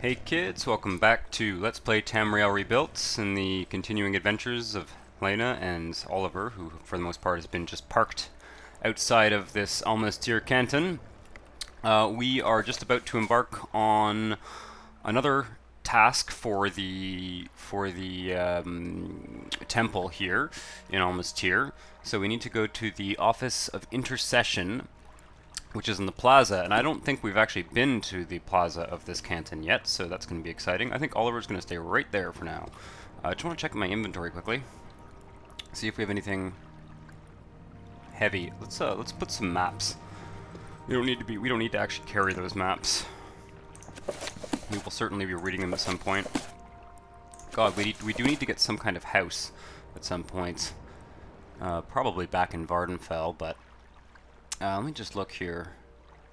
Hey kids, welcome back to Let's Play Tamriel Rebuilt in the continuing adventures of Hlena and Oliver, who for the most part has been just parked outside of this Almastir canton. We are just about to embark on another task for the temple here in Almastir. So we need to go to the Office of Intercession, which is in the plaza, and I don't think we've actually been to the plaza of this canton yet, so that's going to be exciting. I think Oliver's going to stay right there for now. I just want to check my inventory quickly, see if we have anything heavy. Let's put some maps. We don't need to actually carry those maps. We will certainly be reading them at some point. God, we do need to get some kind of house at some point. Probably back in Vardenfell, but let me just look here.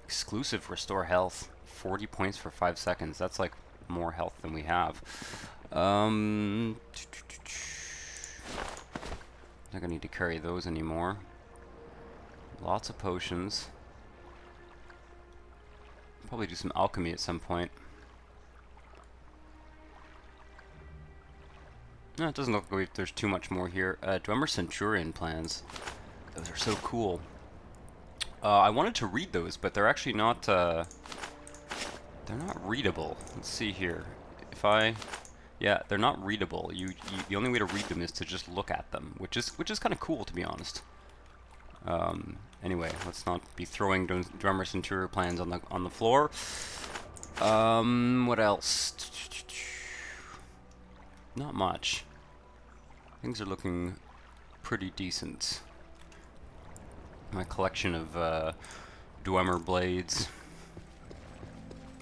Exclusive restore health. 40 points for 5 seconds. That's like more health than we have. Not gonna need to carry those anymore. Lots of potions. Probably do some alchemy at some point. No, it doesn't look like there's too much more here. Dwemer Centurion plans. Those are so cool. I wanted to read those, but they're actually not, they're not readable. Let's see here. Yeah, they're not readable. The only way to read them is to just look at them, which is kind of cool, to be honest. Anyway, let's not be throwing Dwemer Centurion plans on the floor. What else? Not much. Things are looking pretty decent. My collection of Dwemer blades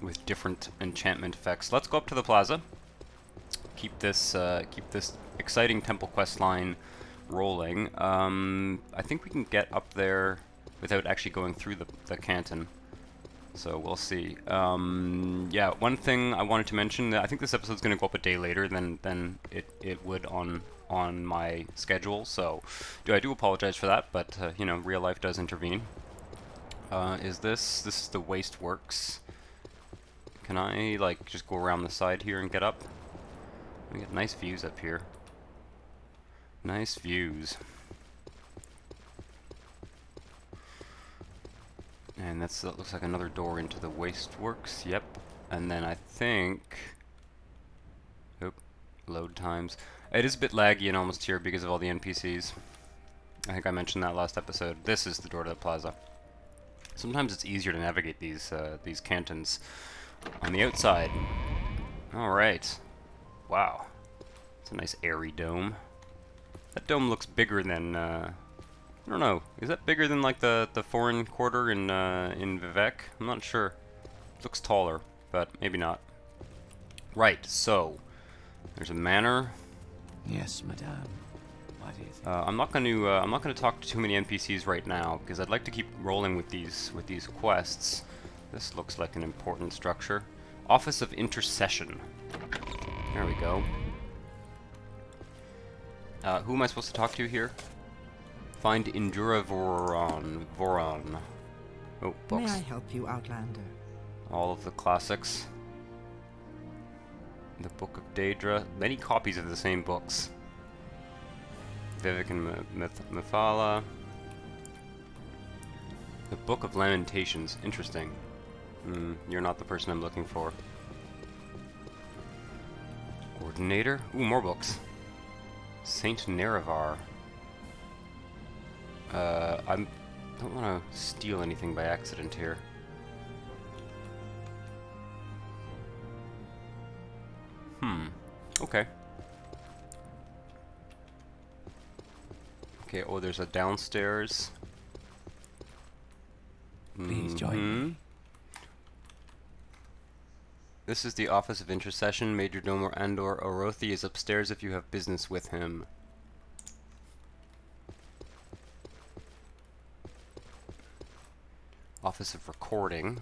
with different enchantment effects. Let's go up to the plaza. Keep this exciting temple quest line rolling. I think we can get up there without actually going through the canton. So we'll see. Yeah, one thing I wanted to mention, I think this episode's going to go up a day later than it would on my schedule, so I do apologize for that, but you know, real life does intervene. This is the waste works. Can I like just go around the side here and get up? We got nice views up here. Nice views. And that looks like another door into the waste works. Yep. And then I think, oop, load times. It is a bit laggy and almost here because of all the NPCs. I think I mentioned that last episode. This is the door to the plaza. Sometimes it's easier to navigate these cantons on the outside. All right. Wow. It's a nice airy dome. That dome looks bigger than I don't know. Is that bigger than like the foreign quarter in Vivec? I'm not sure. It looks taller, but maybe not. Right. So there's a manor. Yes, madame. What is it? I'm not going to talk to too many NPCs right now because I'd like to keep rolling with these quests. This looks like an important structure. Office of Intercession. There we go. Who am I supposed to talk to here? Find Indura Voron. Oh, books. May I help you, Outlander? All of the classics. The Book of Daedra. Many copies of the same books. Vivek and Methala. The Book of Lamentations. Interesting. You're not the person I'm looking for. Ordinator? Ooh, more books. Saint Nerevar. I don't want to steal anything by accident here. Okay. Okay, oh, there's a downstairs. Please join me. This is the Office of Intercession. Major Domo Andor Orothi is upstairs if you have business with him. Office of Recording.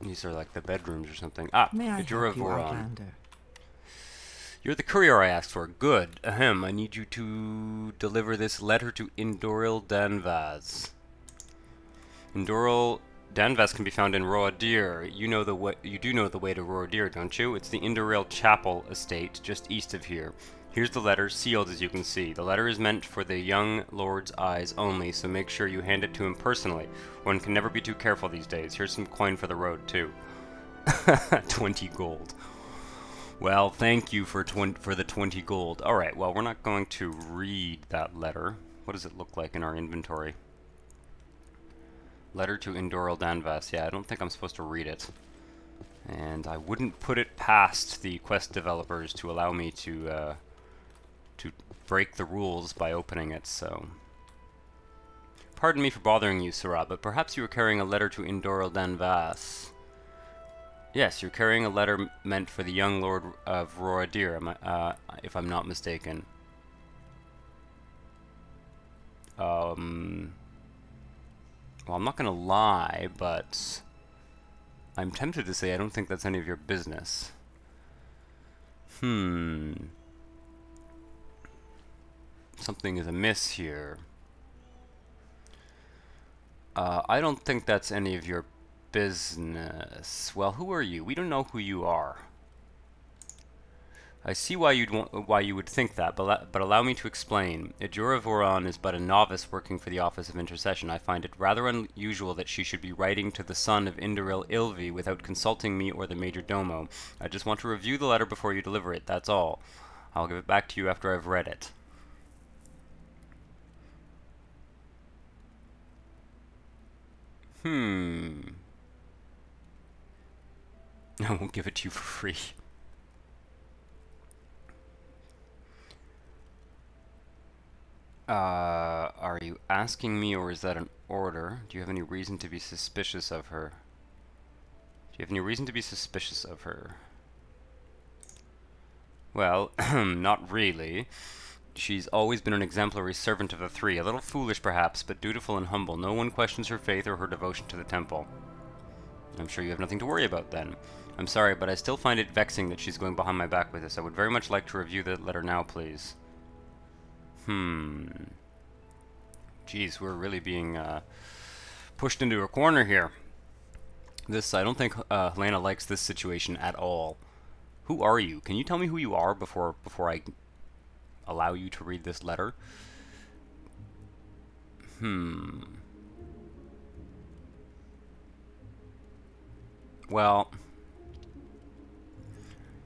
These are like the bedrooms or something. Ah, May I Vidura help you, Voron. Outlander? You're the courier I asked for. Good. Ahem. I need you to deliver this letter to Indoril Danvaz. Indoril Danvas can be found in Roadir. You know the way. You do know the way to Roadir, don't you? It's the Indoril Chapel estate, just east of here. Here's the letter, sealed as you can see. The letter is meant for the young lord's eyes only, so make sure you hand it to him personally. One can never be too careful these days. Here's some coin for the road too. 20 gold. Well, thank you for the 20 gold. All right. Well, we're not going to read that letter. What does it look like in our inventory? Letter to Indoril Danvas. Yeah, I don't think I'm supposed to read it. And I wouldn't put it past the quest developers to allow me to break the rules by opening it, so... Pardon me for bothering you, Sirrah, but perhaps you were carrying a letter to Indoril Danvas. Yes, you're carrying a letter meant for the young lord of Roadir, if I'm not mistaken. Well, I'm not gonna lie, but I'm tempted to say I don't think that's any of your business. Something is amiss here. I don't think that's any of your business. Well, who are you? We don't know who you are. I see why you would think that, but allow me to explain. Ejura Voron is but a novice working for the Office of Intercession. I find it rather unusual that she should be writing to the son of Indoril Ilvi without consulting me or the Major Domo. I just want to review the letter before you deliver it, that's all. I'll give it back to you after I've read it. I won't give it to you for free. Are you asking me, or is that an order? Do you have any reason to be suspicious of her? Do you have any reason to be suspicious of her? Well, not really. She's always been an exemplary servant of the three, a little foolish perhaps, but dutiful and humble. No one questions her faith or her devotion to the temple. I'm sure you have nothing to worry about then. I'm sorry, but I still find it vexing that she's going behind my back with this. I would very much like to review the letter now, please. Jeez, we're really being pushed into a corner here. I don't think Hlena likes this situation at all. Who are you? Can you tell me who you are before I allow you to read this letter? Well,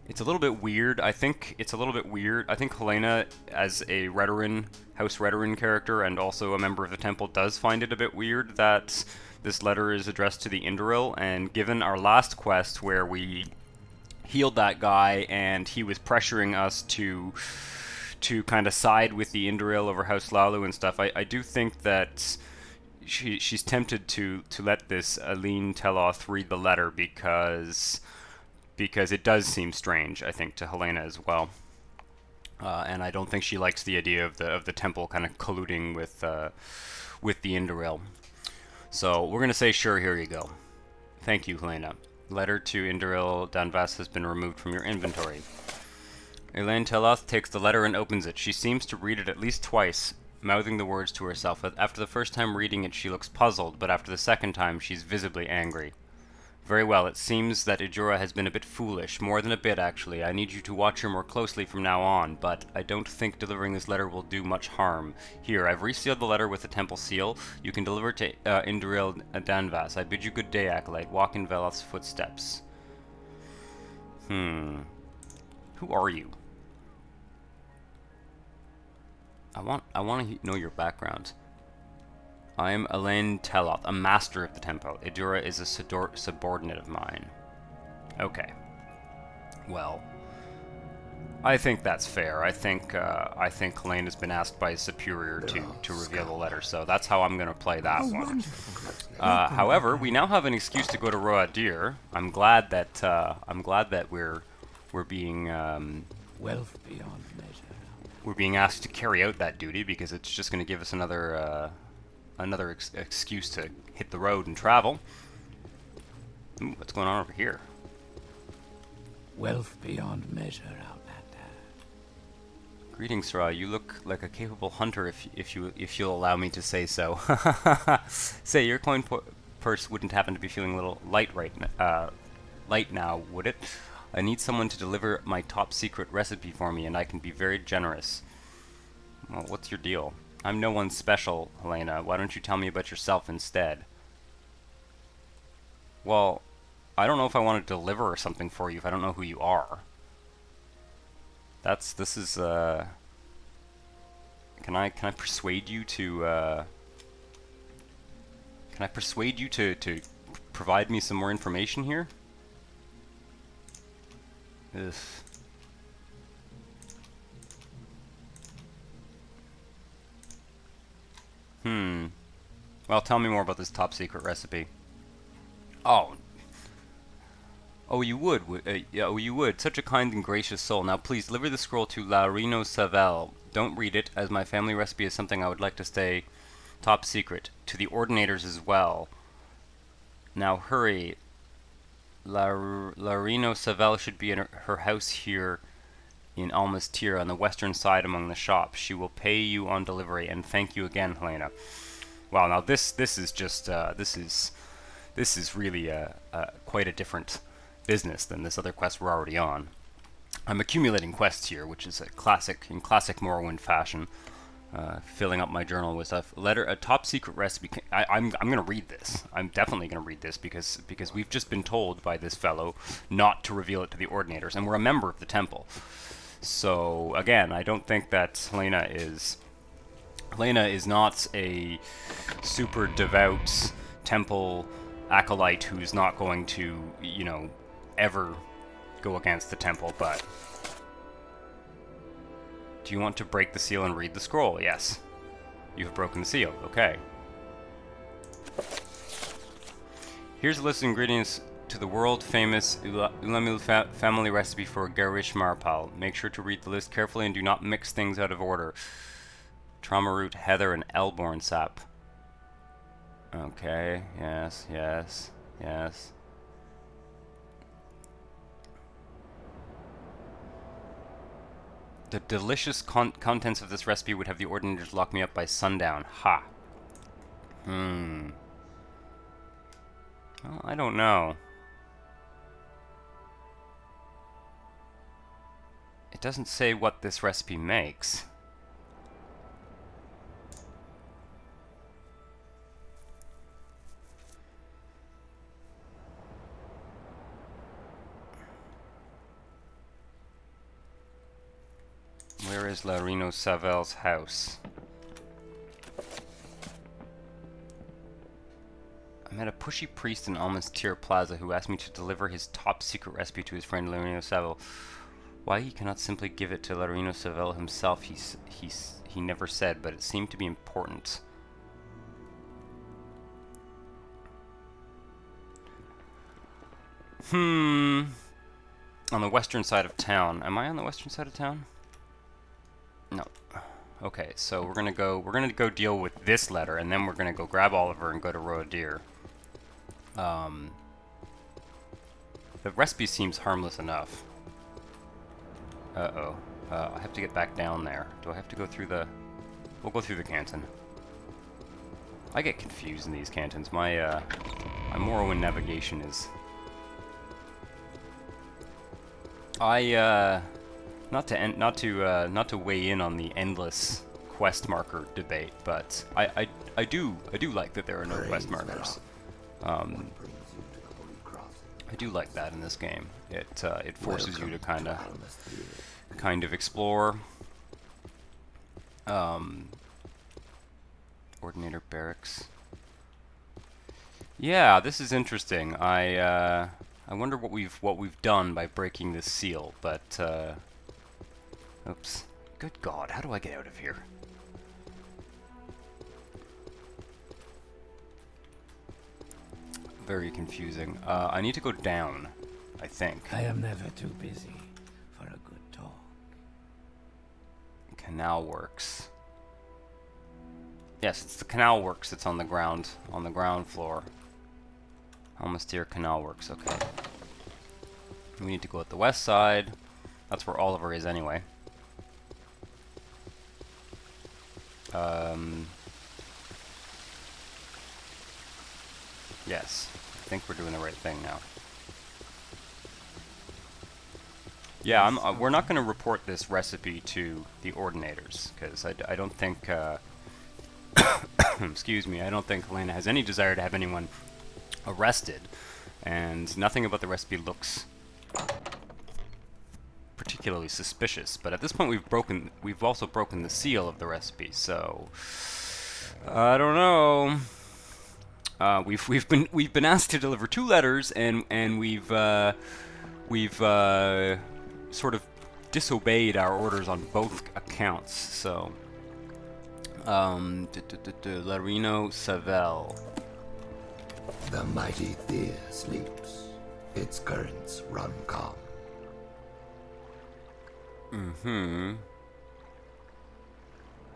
it's a little bit weird. I think it's a little bit weird. I think Hlena, as a Redoran, House Redoran character, and also a member of the temple, does find it a bit weird that this letter is addressed to the Indoril, and given our last quest where we healed that guy and he was pressuring us to kind of side with the Indoril over House Lalu and stuff, I do think that she's tempted to let this Aline Teloth read the letter because it does seem strange, I think, to Hlena as well. And I don't think she likes the idea of the temple kind of colluding with the Indoril. So we're gonna say sure. Here you go. Thank you, Hlena. Letter to Indoril Danvas has been removed from your inventory. Aline Teloth takes the letter and opens it. She seems to read it at least twice, mouthing the words to herself. After the first time reading it, she looks puzzled, but after the second time, she's visibly angry. Very well, it seems that Ejura has been a bit foolish, more than a bit actually. I need you to watch her more closely from now on, but I don't think delivering this letter will do much harm. Here, I've resealed the letter with the temple seal. You can deliver it to Indoril Danvas. I bid you good day, Acolyte. Walk in Veloth's footsteps. Who are you? I want to know your background. I am Aline Teloth, a master of the temple. Ejura is a subordinate of mine. Okay. Well, I think that's fair. I think Hlena has been asked by his superior to reveal the letter, so that's how I'm going to play that one. However, we now have an excuse to go to Roadir. I'm glad that we're being wealth beyond measure. We're being asked to carry out that duty because it's just going to give us another excuse to hit the road and travel. Ooh, what's going on over here? Wealth beyond measure, Outlander. Greetings, Sarah. You look like a capable hunter if you'll allow me to say so. Say, your coin purse wouldn't happen to be feeling a little light light now, would it? I need someone to deliver my top secret recipe for me, and I can be very generous. Well, what's your deal? I'm no one special, Hlena. Why don't you tell me about yourself instead? Well, I don't know if I want to deliver something for you if I don't know who you are. This is, can I persuade you to, to provide me some more information here? Ugh. Well, tell me more about this top secret recipe. Oh. Oh, you would. Yeah, oh, you would. Such a kind and gracious soul. Now, please deliver the scroll to Larino Savel. Don't read it, as my family recipe is something I would like to stay top secret. To the ordinators as well. Now, hurry. Larino Savel should be in her house here in Almastir on the western side among the shops. She will pay you on delivery, and thank you again, Hlena. Wow, now this is just this is really quite a different business than this other quest we're already on. I'm accumulating quests here, which is in classic Morrowind fashion. Filling up my journal with stuff. A top secret recipe. I'm gonna read this. I'm definitely gonna read this because we've just been told by this fellow not to reveal it to the ordinators, and we're a member of the temple. So again, I don't think that Hlena is not a super devout temple acolyte who's not going to, you know, ever go against the temple, but... Do you want to break the seal and read the scroll? Yes. You have broken the seal. Okay. Here's a list of ingredients to the world-famous Ulamil family recipe for Garish Marpal. Make sure to read the list carefully and do not mix things out of order. Trauma root, heather, and elborn sap. Okay. Yes, yes, yes. The delicious contents of this recipe would have the ordinators lock me up by sundown. Ha. Well, I don't know. It doesn't say what this recipe makes. Where is Larino Savel's house? I met a pushy priest in Almastir Plaza who asked me to deliver his top secret recipe to his friend Larino Savel. Why he cannot simply give it to Larino Savel himself, he never said, but it seemed to be important. On the western side of town. Am I on the western side of town? No. Okay, so we're gonna go deal with this letter, and then we're gonna go grab Oliver and go to Roadir. The recipe seems harmless enough. Uh-oh. I have to get back down there. Do I have to go through the... We'll go through the canton. I get confused in these cantons. My Morrowind navigation is... Not to weigh in on the endless quest marker debate, but I do like that there are no quest markers. I do like that in this game. It forces you to kind of explore. Ordinator barracks. Yeah, this is interesting. I wonder what we've done by breaking this seal, but oops. Good God, how do I get out of here? Very confusing. I need to go down, I think. I am never too busy for a good talk. Canal works. Yes, it's the canal works that's on the ground floor. Almastir Canal Works, okay. We need to go at the west side. That's where Oliver is anyway. Yes, I think we're doing the right thing now. Yeah, we're not going to report this recipe to the Ordinators, because I don't think, excuse me, I don't think Hlena has any desire to have anyone arrested, and nothing about the recipe looks particularly suspicious. But at this point, we've also broken the seal of the recipe, so I don't know. We've been asked to deliver 2 letters, and we've sort of disobeyed our orders on both accounts. So, Larino Savel. The mighty Tyr sleeps. Its currents run calm. Mm-hmm.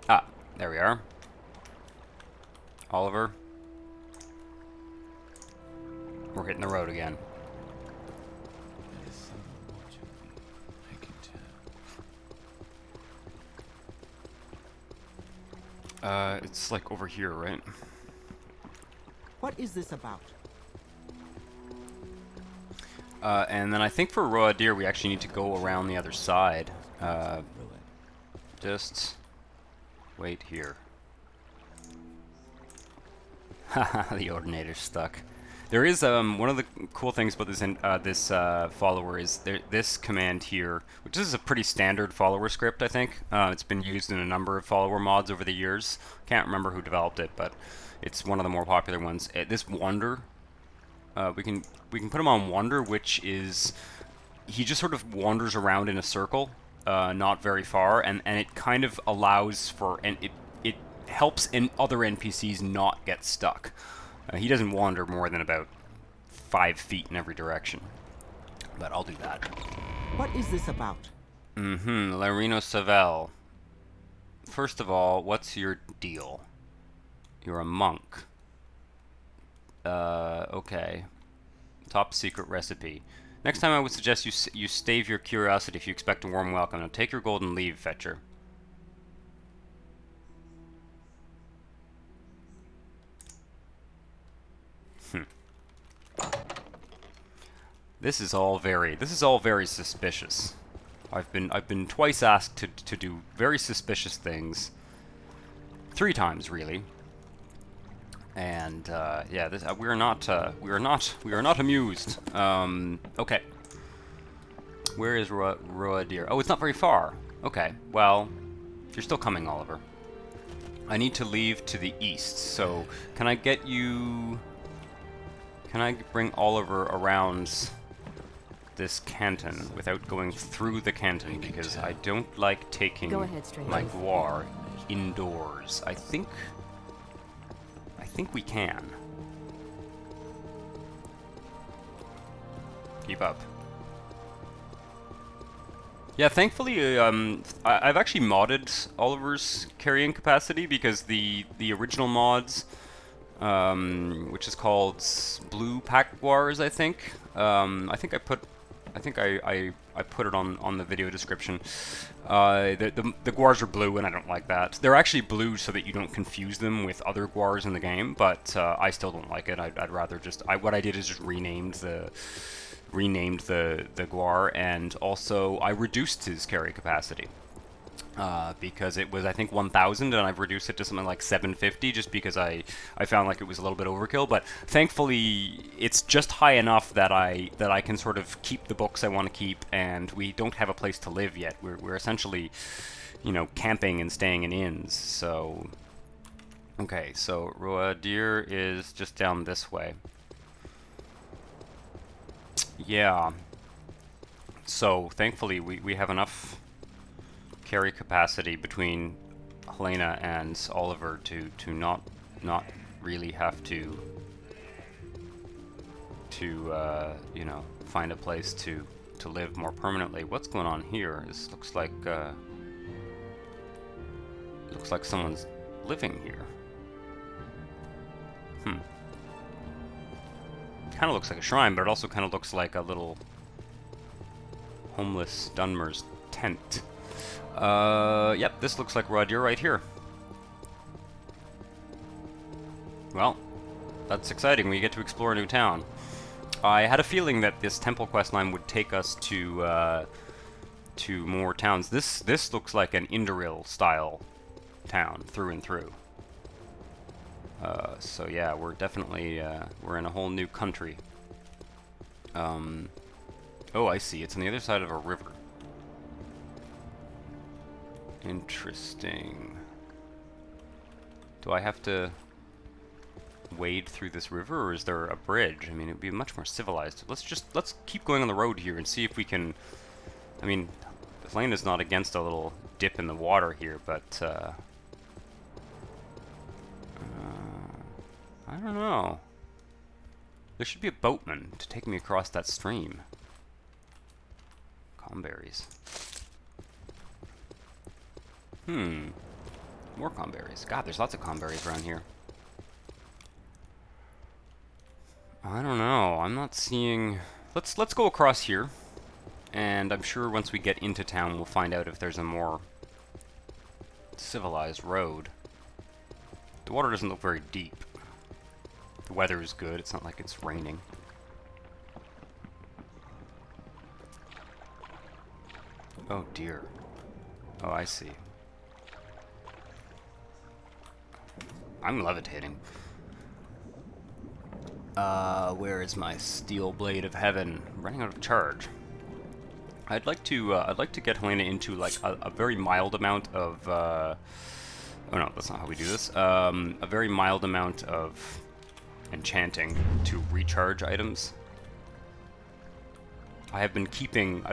Ah, there we are. Oliver. We're hitting the road again. There is someone watching me. I can tell. It's like over here, right? What is this about? And then I think for Roadir we actually need to go around the other side. Just wait here. Haha, the Ordinator's stuck. There is one of the cool things about this follower is this command here, which is a pretty standard follower script, I think. It's been used in a number of follower mods over the years. Can't remember who developed it, but it's one of the more popular ones. This Wander, we can put him on Wander, which is he just sort of wanders around in a circle, not very far, and it kind of allows for it helps other NPCs not get stuck. He doesn't wander more than about 5 feet in every direction. But I'll do that. What is this about? Mm-hmm. Larino Savel. First of all, what's your deal? You're a monk. Okay. Top secret recipe. Next time I would suggest you stave your curiosity if you expect a warm welcome. Now take your gold and leave, Fetcher. This is all very suspicious. I've been twice asked to do very suspicious things. 3 times really. And yeah, we are not amused. Okay. Where is Roadir? Oh, it's not very far. Okay. Well, you're still coming, Oliver. I need to leave to the east. So, can I get you? Can I bring Oliver around this canton without going through the canton, because I don't like taking my Guar indoors. I think we can. Keep up. Yeah, thankfully, I've actually modded Oliver's carrying capacity, because the original mods, which is called Blue Pack Guars, I think. I think I put it on the video description. The Guars are blue, and I don't like that. They're actually blue so that you don't confuse them with other Guars in the game, but I still don't like it. I'd rather just what I did is just renamed the Guar, and also I reduced his carry capacity. Because it was, I think, 1,000, and I've reduced it to something like 750, just because I found like it was a little bit overkill. But thankfully, it's just high enough that I can sort of keep the books I want to keep, and we don't have a place to live yet. We're essentially, you know, camping and staying in inns. So, okay, so Roadir is just down this way. Yeah. So thankfully, we have enough carry capacity between Hlena and Oliver to not really have to you know, find a place to live more permanently. What's going on here? This looks like someone's living here. Kind of looks like a shrine, but it also kind of looks like a little homeless Dunmer's tent. Yep, this looks like Roadir right here. That's exciting. We get to explore a new town. I had a feeling that this temple quest line would take us to more towns. This looks like an Indoril style town through and through. So yeah, we're definitely we're in a whole new country. Oh, I see. It's on the other side of a river. Interesting. Do I have to wade through this river, or is there a bridge? I mean, it'd be much more civilized. Let's keep going on the road here and see if we can. I mean, Hlena's not against a little dip in the water here, but I don't know. There should be a boatman to take me across that stream. Comberries. More comberries. God, there's lots of comberries around here. I don't know. I'm not seeing. Let's go across here, and I'm sure once we get into town, we'll find out if there's a more civilized road. The water doesn't look very deep. The weather is good. It's not like it's raining. Oh dear. Oh, I see. I'm levitating. Where is my steel blade of heaven? I'm running out of charge. I'd like to get Hlena into like a very mild amount of. Oh no, that's not how we do this. A very mild amount of enchanting to recharge items. I've been keeping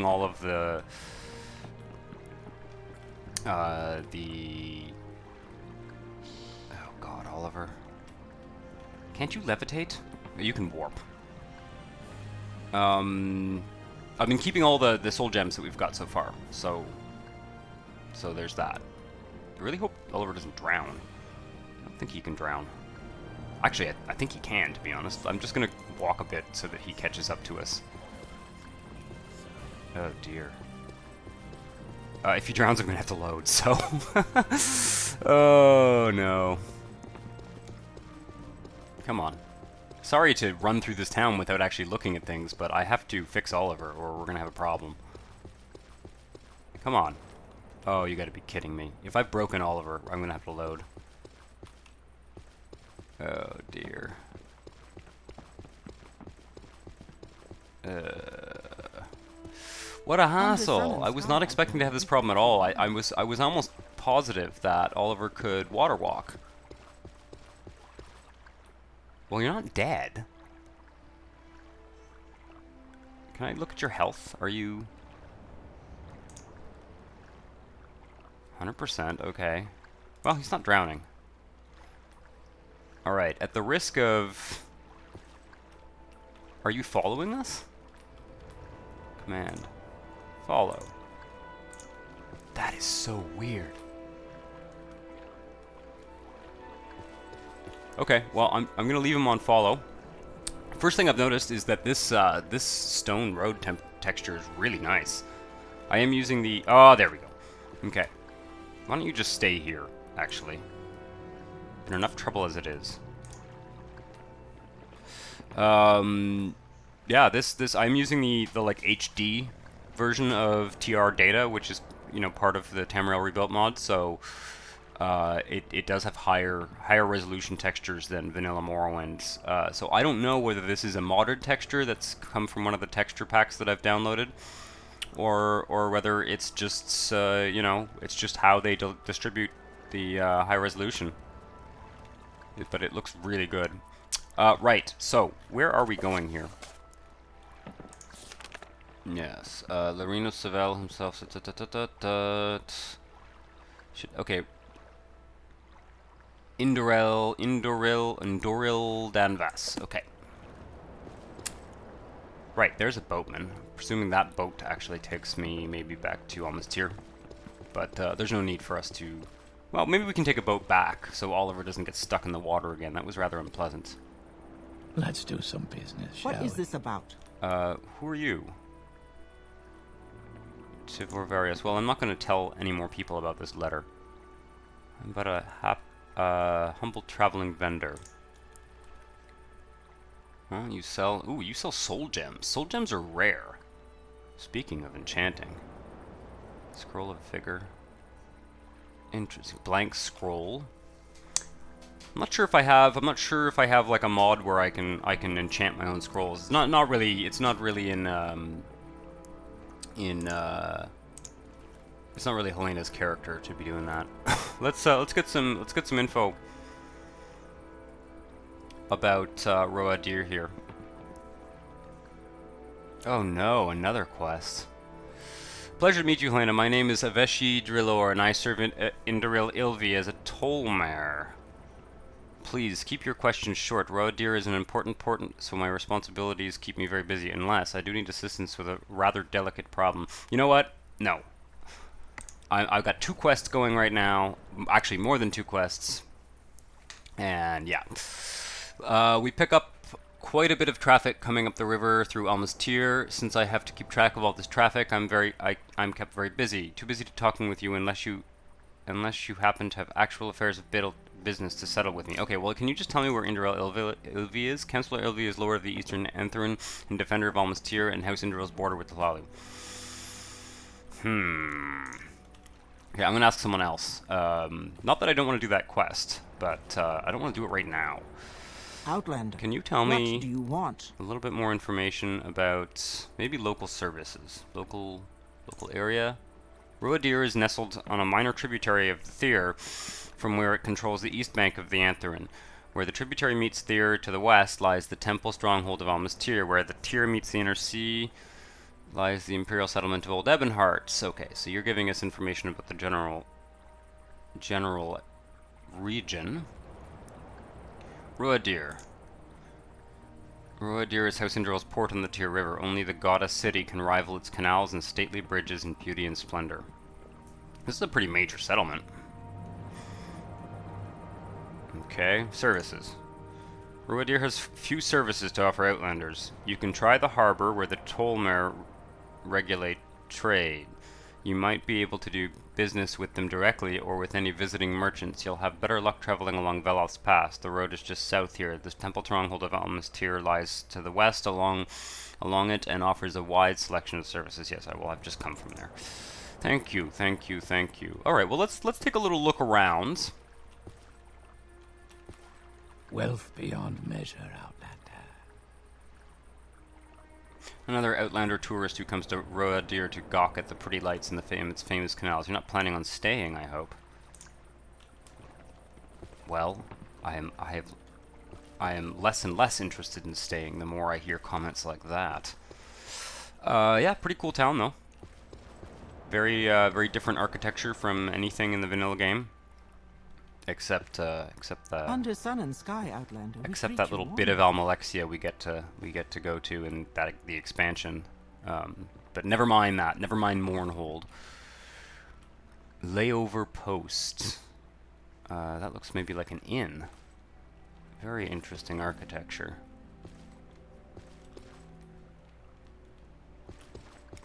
all of the oh god, Oliver. Can't you levitate? You can warp. I've been keeping all the soul gems that we've got so far, so there's that. I really hope Oliver doesn't drown. I don't think he can drown. Actually, I think he can, to be honest. I'm just gonna walk a bit so that he catches up to us. Oh dear. If he drowns, I'm gonna have to load, so... Oh no. Come on. Sorry to run through this town without actually looking at things, but I have to fix Oliver or we're gonna have a problem. Come on. Oh, you gotta be kidding me. If I've broken Oliver, I'm gonna have to load. Oh dear. What a hassle! I was not expecting to have this problem at all. I was almost positive that Oliver could water walk. Well, you're not dead. Can I look at your health? Are you 100%? Okay. Well, he's not drowning. Alright, at the risk of... Are you following us? Command. Follow. That is so weird. Okay, well, I'm gonna leave him on follow. First thing I've noticed is that this this stone road texture is really nice. I am using the... Oh, there we go. Okay. Why don't you just stay here, actually? You're in enough trouble as it is. Yeah, this I'm using the like HD version of TR data, which is, you know, part of the Tamriel Rebuilt mod, so it does have higher resolution textures than vanilla Morrowind. So I don't know whether this is a modded texture that's come from one of the texture packs that I've downloaded, or whether it's just you know, it's just how they distribute the high resolution. But it looks really good. Right, so where are we going here? Yes, Larino Savel himself. Okay. Indoril Danvas. Okay. Right, there's a boatman. Presuming that boat actually takes me maybe back to almost here. But there's no need for us to... Well, maybe we can take a boat back so Oliver doesn't get stuck in the water again. That was rather unpleasant. Let's do some business, shall we? What is this about? Who are you? Tivor Various. Well, I'm not going to tell any more people about this letter. I'm but a humble traveling vendor. Well, you sell... Ooh, you sell soul gems. Soul gems are rare. Speaking of enchanting. Scroll of Vigor. Interesting. Blank scroll. I'm not sure if I have. I'm not sure if I have like a mod where I can enchant my own scrolls. It's not really. It's not really in It's not really Helena's character to be doing that. let's get some info about Roadir here. Oh no, another quest. Pleasure to meet you, Hlena. My name is Aveshi Drillor, and I serve in Indoril Ilvi as a tollmare. Please, keep your questions short. Roadir is an important port, so my responsibilities keep me very busy, unless I do need assistance with a rather delicate problem. You know what? No. I've got 2 quests going right now. Actually, more than 2 quests. And, yeah. We pick up quite a bit of traffic coming up the river through Almastir. Since I have to keep track of all this traffic, I'm kept very busy. Too busy to talking with you unless you happen to have actual affairs of business to settle with me. Okay, well, can you just tell me where Indoril Ilvi is? Councillor Ilvi is Lord of the Eastern Aanthirin and Defender of Almastir, and House Indoril's border with the Hlalu. Okay, I'm gonna ask someone else. Not that I don't want to do that quest, but I don't want to do it right now. Outlander. Can you tell me what do you want? a little bit more information about maybe local services, local area? Roadir is nestled on a minor tributary of the Thyr, from where it controls the east bank of the Aanthirin. Where the tributary meets Thyr to the west lies the temple stronghold of Almastir. Where the Thyr meets the inner sea lies the imperial settlement of Old Ebonheart. Okay, so you're giving us information about the general region. Roadir. Roadir is House Indoril's port on the Thyr River. Only the goddess city can rival its canals and stately bridges in beauty and splendor. This is a pretty major settlement. Okay, services. Roadir has few services to offer Outlanders. You can try the harbor, where the tollmare regulate trade. You might be able to do business with them directly, or with any visiting merchants. You'll have better luck traveling along Veloth's Pass. The road is just south here. The temple stronghold of Almastir lies to the west along it, and offers a wide selection of services. Yes, I will have just come from there. Thank you, thank you, thank you. Alright, well, let's take a little look around. Wealth beyond measure, Outlander. Another Outlander tourist who comes to Roadir to gawk at the pretty lights and its famous canals. You're not planning on staying, I hope. Well, I am less and less interested in staying the more I hear comments like that. Yeah, pretty cool town though. Very different architecture from anything in the vanilla game. Except the Under sun and sky, Outlander. except that little bit of Almalexia we get to go to in the expansion. But never mind that. Never mind Mournhold. Layover post. That looks maybe like an inn. Very interesting architecture.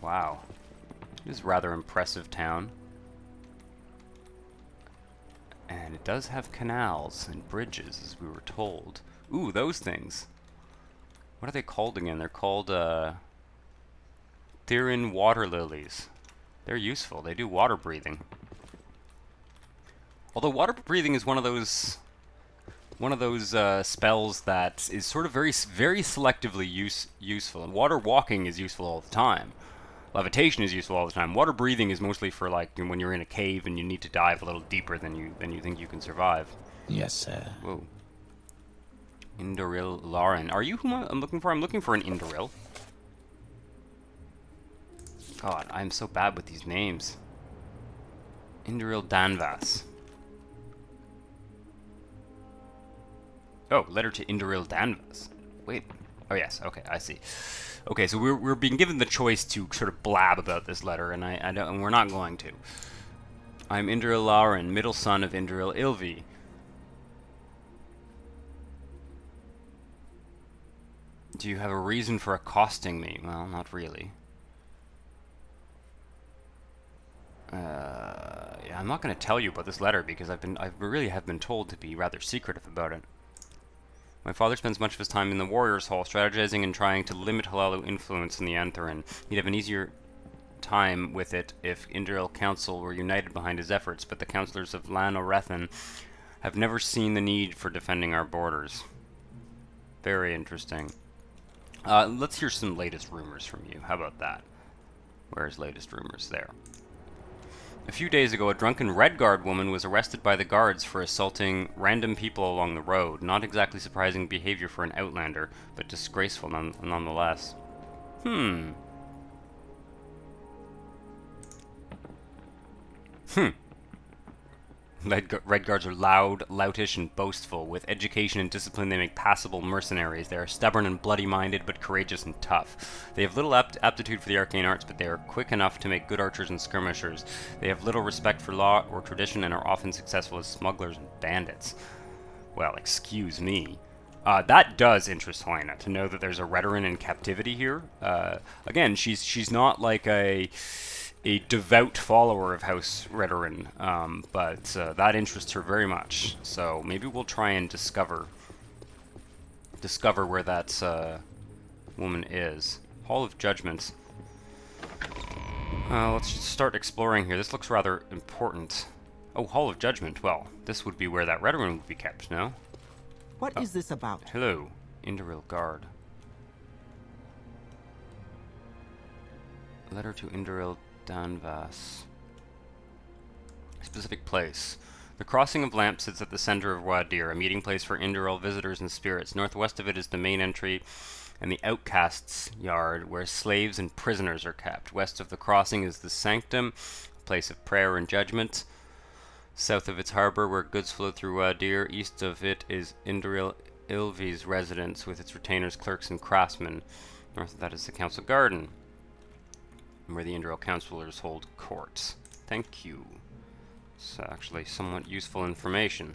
Wow. It is a rather impressive town. And it does have canals and bridges, as we were told. Ooh, those things. What are they called again? They're called, Thyrin water lilies. They're useful. They do water breathing. Although water breathing is one of those spells that is sort of very selectively useful. And water walking is useful all the time. Levitation is useful all the time. Water breathing is mostly for like when you're in a cave and you need to dive a little deeper than you think you can survive. Yes, sir. Whoa. Indoril Lauren. Are you whom I'm looking for? I'm looking for an Indoril. God, I'm so bad with these names. Indoril Danvas. Oh, letter to Indoril Danvas. Wait. Oh yes. Okay, I see. Okay, so we're being given the choice to sort of blab about this letter, and and we're not going to. I'm Indoril Lauren, middle son of Indoril Ilvi. Do you have a reason for accosting me? Well, not really. Yeah, I'm not going to tell you about this letter because I really have been told to be rather secretive about it. My father spends much of his time in the Warriors' Hall, strategizing and trying to limit Hlelalu influence in the Aanthirin. He'd have an easier time with it if Indril Council were united behind his efforts, but the councillors of Lan have never seen the need for defending our borders. Very interesting. Let's hear some latest rumors from you. How about that? Where's latest rumors? There. A few days ago, a drunken Redguard woman was arrested by the guards for assaulting random people along the road. Not exactly surprising behavior for an outlander, but disgraceful nonetheless. Redguards are loud, loutish, and boastful. With education and discipline, they make passable mercenaries. They are stubborn and bloody-minded, but courageous and tough. They have little aptitude for the arcane arts, but they are quick enough to make good archers and skirmishers. They have little respect for law or tradition, and are often successful as smugglers and bandits. Well, excuse me. That does interest Hlena, to know that there's a Redoran in captivity here. Again, she's not like a devout follower of House Redoran, but that interests her very much. So maybe we'll try and discover where that woman is. Hall of Judgment. Let's just start exploring here. This looks rather important. Oh, Hall of Judgment. Well, this would be where that Redoran would be kept, no? What is this about? Hello, Indril Guard. Letter to Indril Danvas. Specific place. The Crossing of Lamps sits at the center of Wadir, a meeting place for Indril visitors and spirits. Northwest of it is the main entry and the Outcasts' Yard, where slaves and prisoners are kept. West of the crossing is the Sanctum, a place of prayer and judgment. South of its harbor, where goods flow through Wadir. East of it is Indril Ilvi's residence, with its retainers, clerks, and craftsmen. North of that is the Council Garden, where the Indril councillors hold courts. Thank you. It's actually somewhat useful information.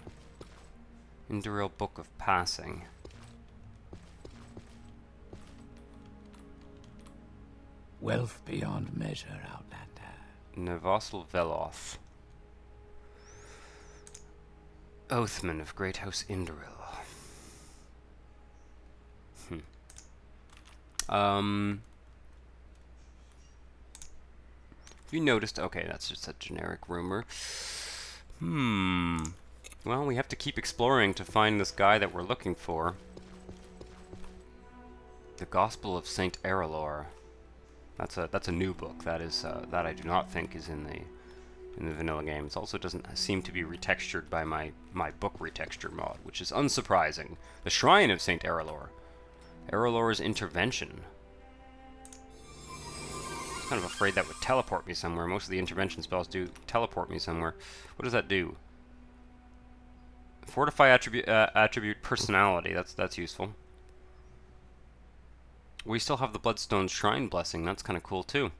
Indril Book of Passing. Wealth beyond measure, Outlander. Nevosel Veloth. Oathman of Great House Indril. You noticed? Okay, that's just a generic rumor. Well, we have to keep exploring to find this guy that we're looking for. The Gospel of Saint Erelor. That's a new book. That is that I do not think is in the vanilla game. It also doesn't seem to be retextured by my book retexture mod, which is unsurprising. The Shrine of Saint Erelor. Erelor's Intervention. I'm kind of afraid that would teleport me somewhere. Most of the intervention spells do teleport me somewhere. What does that do? Fortify attribute personality. That's useful. We still have the Bloodstone Shrine Blessing. That's kind of cool too.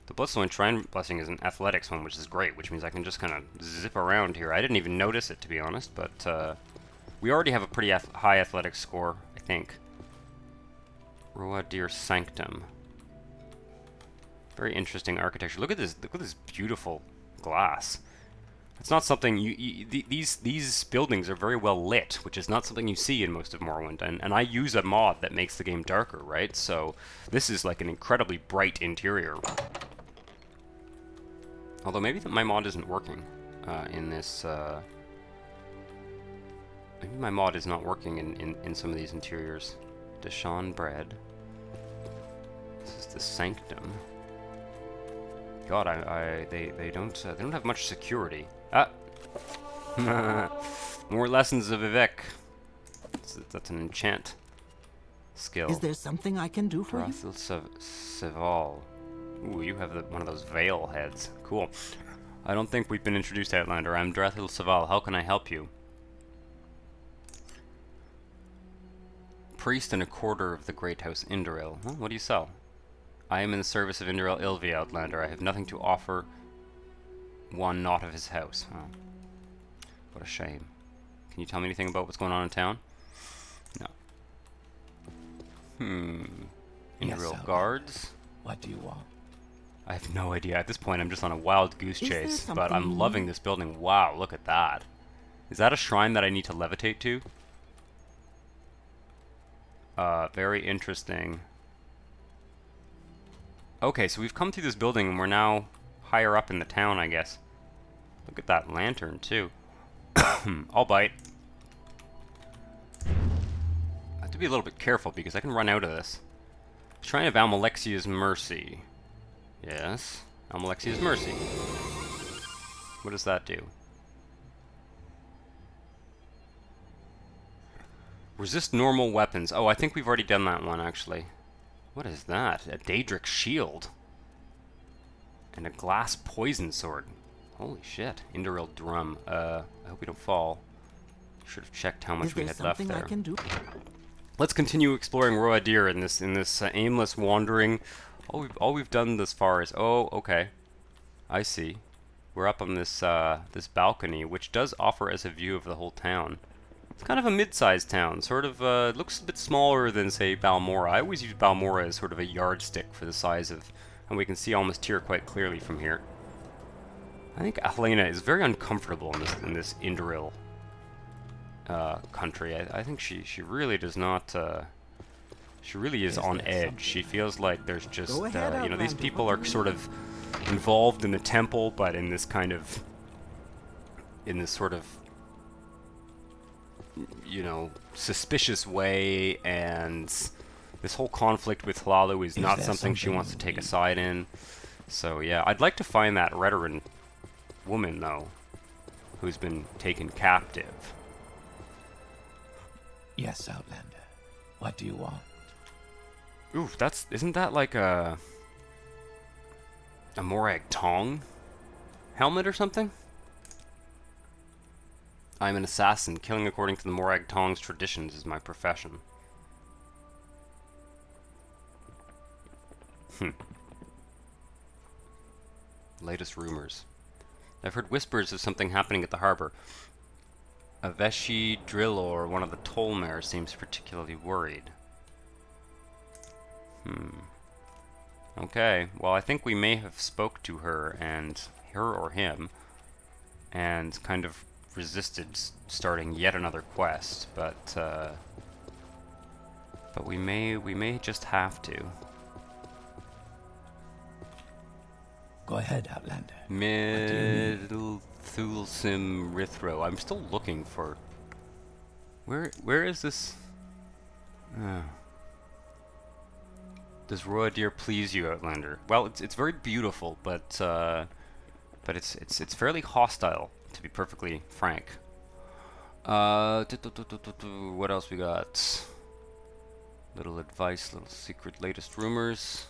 The Bloodstone Shrine Blessing is an athletics one, which is great, which means I can just kind of zip around here. I didn't even notice it, to be honest, but we already have a pretty high athletics score, I think. Roadir Sanctum. Very interesting architecture. Look at this beautiful glass. It's not something these buildings are very well lit, which is not something you see in most of Morrowind. And I use a mod that makes the game darker, right? So this is like an incredibly bright interior. Although maybe my mod isn't working in this. Maybe my mod is not working in some of these interiors. Deshawn Bread. This is the Sanctum. God, they don't have much security. Ah, more lessons of Vivek. That's an enchant skill. Is there something I can do for you? Seval. Ooh, you have one of those veil heads. Cool. I don't think we've been introduced, Outlander. I'm Drathil Seval. How can I help you? Priest and a quarter of the Great House Indril. Well, what do you sell? I am in the service of Indril Ilvi, Outlander. I have nothing to offer one not of his house. Oh. What a shame. Can you tell me anything about what's going on in town? No. Indril Yes, guards? What do you want? I have no idea. At this point, I'm just on a wild goose Is there chase, but something I'm loving this building. Wow, look at that. Is that a shrine that I need to levitate to? Very interesting. Okay, so we've come through this building and we're now higher up in the town, I guess. Look at that lantern, too. I'll bite. I have to be a little bit careful because I can run out of this. Shrine of Almalexia's Mercy. Yes, Almalexia's Mercy. What does that do? Resist normal weapons. Oh, I think we've already done that one, actually. What is that? A Daedric shield. And a glass poison sword. Holy shit. Indoril drum. I hope we don't fall. Should have checked how much we had left there. Is there something I can do? Let's continue exploring Roadir in this aimless wandering. All we've done thus far is... Oh, okay. I see. We're up on this this balcony, which does offer us a view of the whole town. It's kind of a mid-sized town, sort of, looks a bit smaller than, say, Balmora. I always use Balmora as sort of a yardstick for the size of, and we can see almost Tyr quite clearly from here. I think Hlena is very uncomfortable in this Indoril country. I think she really does not, she really is on edge. She feels like there's just, you know, these people are sort of involved in the temple, but in this kind of, in this sort of, you know, suspicious way, and this whole conflict with Hlalu is not something she wants to take a side in. So yeah, I'd like to find that Redoran woman, though, who's been taken captive. Yes, Outlander. What do you want? Oof, isn't that like a Morag Tong helmet or something? I'm an assassin. Killing according to the Morag Tong's traditions is my profession. Latest rumors. I've heard whispers of something happening at the harbor. Aveshi Drillor, one of the Tolmare, seems particularly worried. Okay, well, I think we may have spoke to her or him, and kind of resisted starting yet another quest, but we may just have to. Go ahead, Outlander. Middle Thulsim Rithro. I'm still looking for. Where is this? Does Roadir please you, Outlander? Well, it's very beautiful, but it's fairly hostile, to be perfectly frank. What else we got? Little advice, little secret, latest rumors.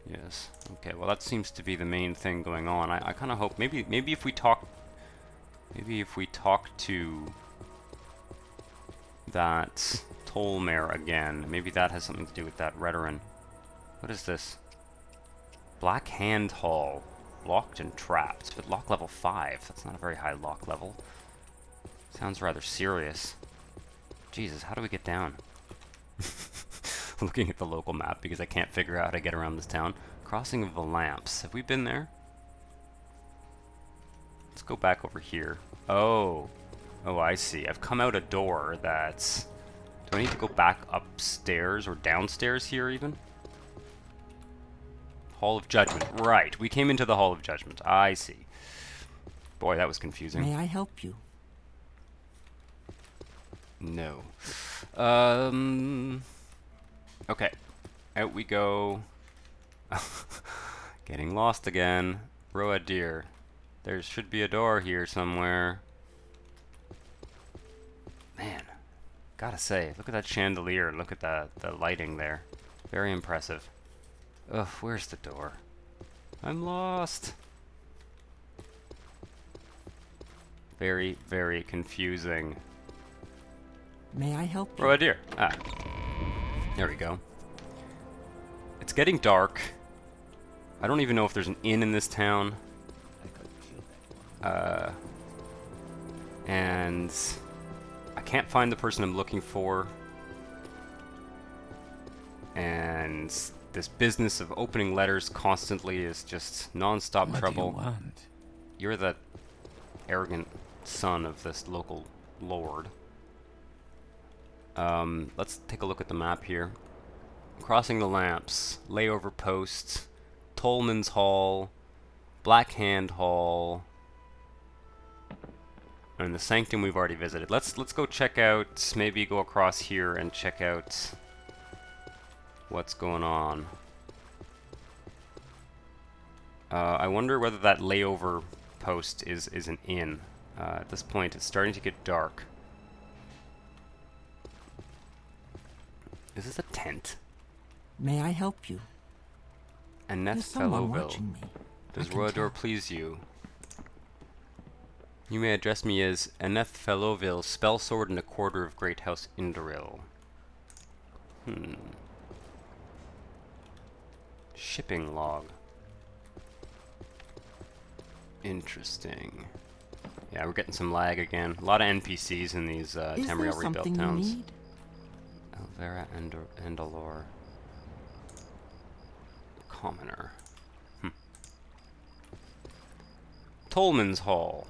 Yes. Okay. Well, that seems to be the main thing going on. I kind of hope maybe if we talk to that Tolmare again, maybe that has something to do with that Redoran. What is this? Black Hand Hall. Locked and trapped. But lock level 5. That's not a very high lock level. Sounds rather serious. Jesus, how do we get down? Looking at the local map because I can't figure out how to get around this town. Crossing of the Lamps. Have we been there? Let's go back over here. Oh. Oh, I see. I've come out a door that's... Do I need to go back upstairs or downstairs here even? Hall of Judgment. Right. We came into the Hall of Judgment. I see. Boy, that was confusing. May I help you? No. Okay. Out we go. Getting lost again. Roadir. There should be a door here somewhere. Man. Gotta say, look at that chandelier. Look at the lighting there. Very impressive. Ugh, where's the door? I'm lost. Very, very confusing. May I help you? Roadir. Ah. There we go. It's getting dark. I don't even know if there's an inn in this town. And I can't find the person I'm looking for. And this business of opening letters constantly is just non-stop trouble. What do you want? You're the arrogant son of this local lord. Let's take a look at the map here. Crossing the Lamps, Layover Post, Tolman's Hall, Black Hand Hall, and the Sanctum we've already visited. Let's go check out, maybe go across here and check out what's going on. I wonder whether that layover post is an inn. At this point, it's starting to get dark. Is this a tent? May I help you? Annette There's someone Fellowville. watching me. Does I can Roador tell. please you? You may address me as Annette Fellowville, spell sword and a quarter of Great House Indoril. Shipping log. Interesting. Yeah, we're getting some lag again. A lot of NPCs in these Tamriel Rebuilt towns. Need? Elvera and Endalore. Commoner. Tolman's Hall.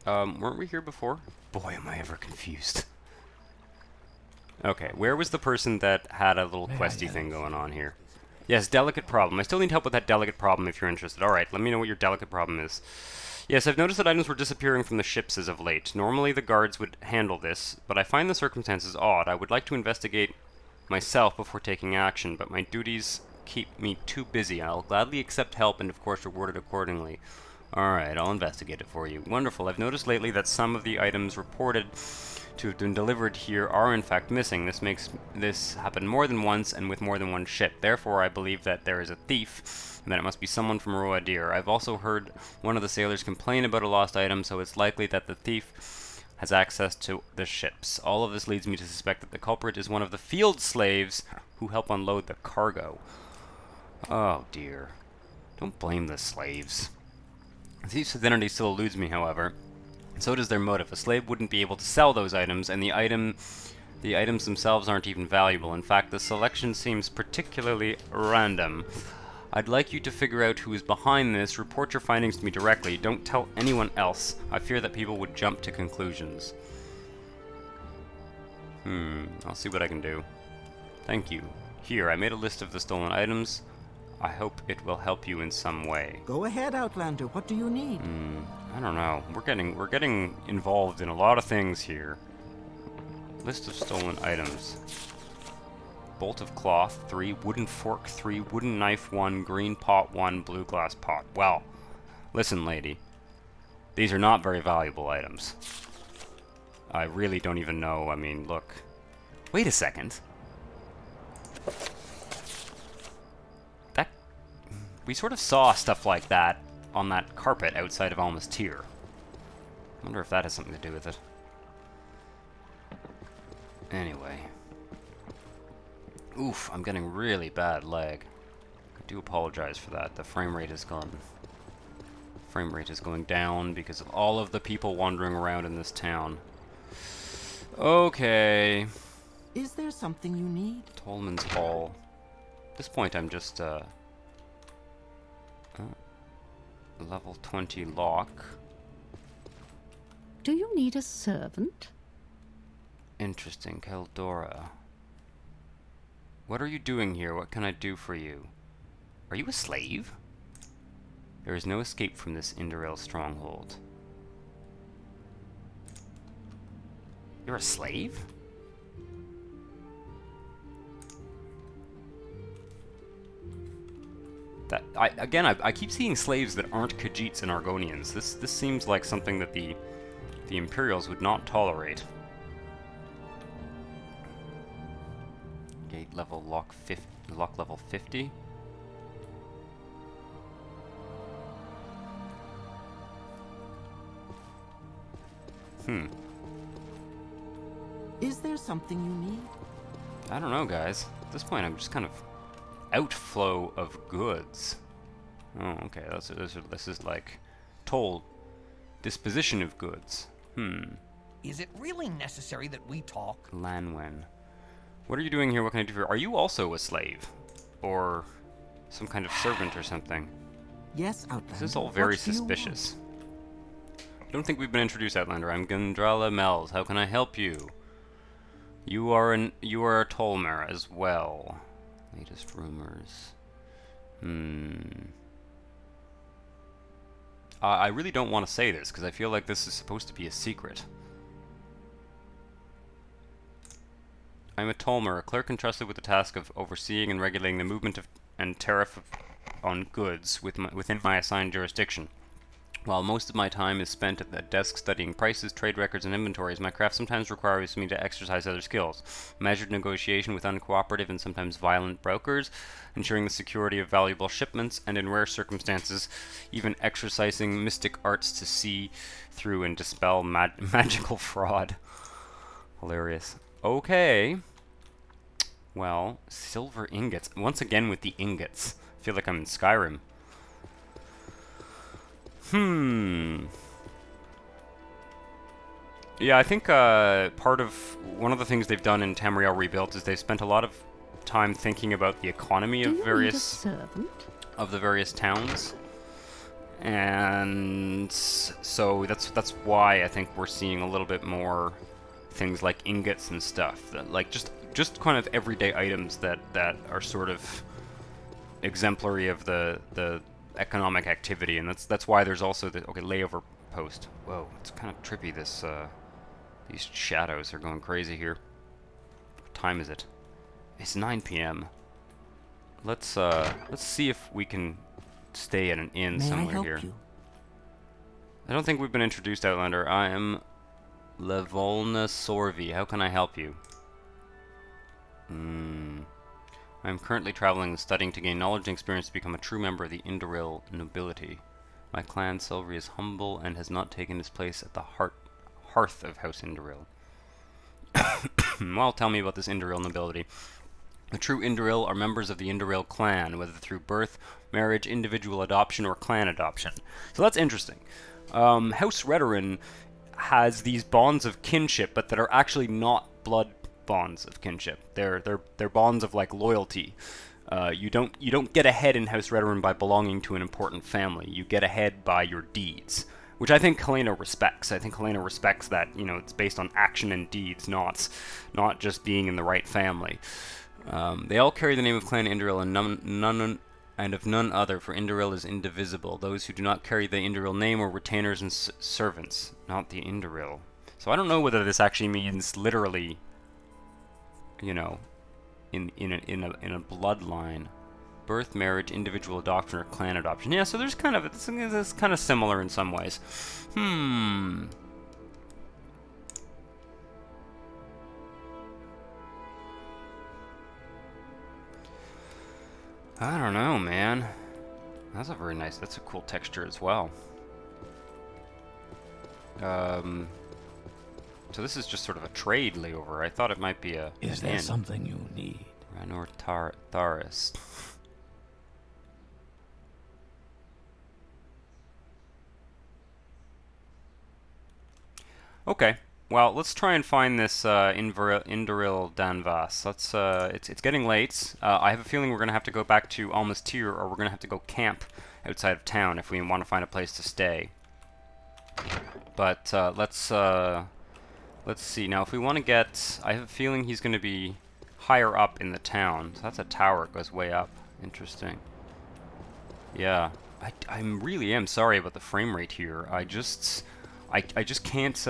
Weren't we here before? Boy, am I ever confused. Okay, where was the person that had a little questy thing going on here? Yes, delicate problem. I still need help with that delicate problem if you're interested. Alright, let me know what your delicate problem is. Yes, I've noticed that items were disappearing from the ships as of late. Normally the guards would handle this, but I find the circumstances odd. I would like to investigate myself before taking action, but my duties keep me too busy. I'll gladly accept help and of course reward it accordingly. Alright, I'll investigate it for you. Wonderful. I've noticed lately that some of the items reported to have been delivered here are in fact missing. This makes this happen more than once and with more than one ship. Therefore, I believe that there is a thief and that it must be someone from Roadir. I've also heard one of the sailors complain about a lost item, so it's likely that the thief has access to the ships. All of this leads me to suspect that the culprit is one of the field slaves who help unload the cargo. Oh dear. Don't blame the slaves. The thief's identity still eludes me, however. So does their motive. A slave wouldn't be able to sell those items, and the items themselves aren't even valuable. In fact, the selection seems particularly random. I'd like you to figure out who is behind this. Report your findings to me directly. Don't tell anyone else. I fear that people would jump to conclusions. I'll see what I can do. Thank you. Here, I made a list of the stolen items. I hope it will help you in some way. Go ahead, Outlander. What do you need? I don't know. We're getting involved in a lot of things here. List of stolen items. Bolt of cloth, 3. Wooden fork, 3. Wooden knife, 1. Green pot, 1. Blue glass pot. Well, listen, lady. These are not very valuable items. I really don't even know. I mean, look. Wait a second. We sort of saw stuff like that on that carpet outside of Almastir. I wonder if that has something to do with it. Anyway. Oof, I'm getting really bad lag. I do apologize for that. The frame rate is gone. Frame rate is going down because of all of the people wandering around in this town. Okay. Is there something you need? Tolman's Hall. At this point, I'm just, level 20 lock. Do you need a servant? Interesting, Keldora. What are you doing here? What can I do for you? Are you a slave? There is no escape from this Indoril stronghold. You're a slave? I keep seeing slaves that aren't Khajiits and Argonians. This seems like something that the Imperials would not tolerate. Gate level lock level 50. Is there something you need? I don't know, guys. At this point, I'm just kind of outflow of goods. Oh, okay. This is like toll disposition of goods. Is it really necessary that we talk? Lanwen. What are you doing here? What can I do for you? Are you also a slave? Or some kind of servant or something? Yes, Outlander. This is all very What do you suspicious. Don't think we've been introduced, Outlander. I'm Gundrala Mells. How can I help you? You are a Tolmer as well. Latest rumors. I really don't want to say this because I feel like this is supposed to be a secret. I'm a Tolmer, a clerk entrusted with the task of overseeing and regulating the movement of and tariff on goods within my assigned jurisdiction. While most of my time is spent at the desk studying prices, trade records, and inventories, my craft sometimes requires me to exercise other skills. Measured negotiation with uncooperative and sometimes violent brokers, ensuring the security of valuable shipments, and in rare circumstances, even exercising mystic arts to see through and dispel magical fraud. Hilarious. Okay. Well, silver ingots. Once again with the ingots. I feel like I'm in Skyrim. Yeah, I think one of the things they've done in Tamriel Rebuilt is they've spent a lot of time thinking about the economy of the various towns. And so that's why I think we're seeing a little bit more things like ingots and stuff, that like just kind of everyday items that are sort of exemplary of the economic activity, and that's why there's also the layover post. Whoa, it's kind of trippy. These shadows are going crazy here. What time is it? It's 9 p.m. Let's see if we can stay at an inn somewhere here. You? I don't think we've been introduced, Outlander. I am Levolna Sorvi. How can I help you? I am currently traveling and studying to gain knowledge and experience to become a true member of the Indoril nobility. My clan, Silvery, is humble and has not taken its place at the hearth of House Indoril. Well, tell me about this Indoril nobility. The true Indoril are members of the Indoril clan, whether through birth, marriage, individual adoption, or clan adoption. So that's interesting. House Redoran has these bonds of kinship, but that are actually not blood bonds of kinship. They're bonds of like loyalty. You don't get ahead in House Redoran by belonging to an important family. You get ahead by your deeds, which I think Hlena respects. I think Hlena respects that, you know, it's based on action and deeds, not just being in the right family. They all carry the name of Clan Indoril, and of none other, for Indoril is indivisible. Those who do not carry the Indoril name are retainers and servants, not the Indoril. So I don't know whether this actually means literally, you know, in a bloodline. Birth, marriage, individual adoption, or clan adoption. Yeah, so there's kind of it's kind of similar in some ways. I don't know, man. That's a cool texture as well. So this is just sort of a trade layover. I thought it might be a Is there something you need? Ranor Tharis. Okay, well, let's try and find this Indoril Danvas. Let's. It's getting late. I have a feeling we're gonna have to go back to Almastir, or we're gonna have to go camp outside of town if we want to find a place to stay. But let's see. Now, if we want to get, I have a feeling he's gonna be higher up in the town. So that's a tower. It goes way up. Interesting. Yeah, I really am sorry about the frame rate here. I just can't.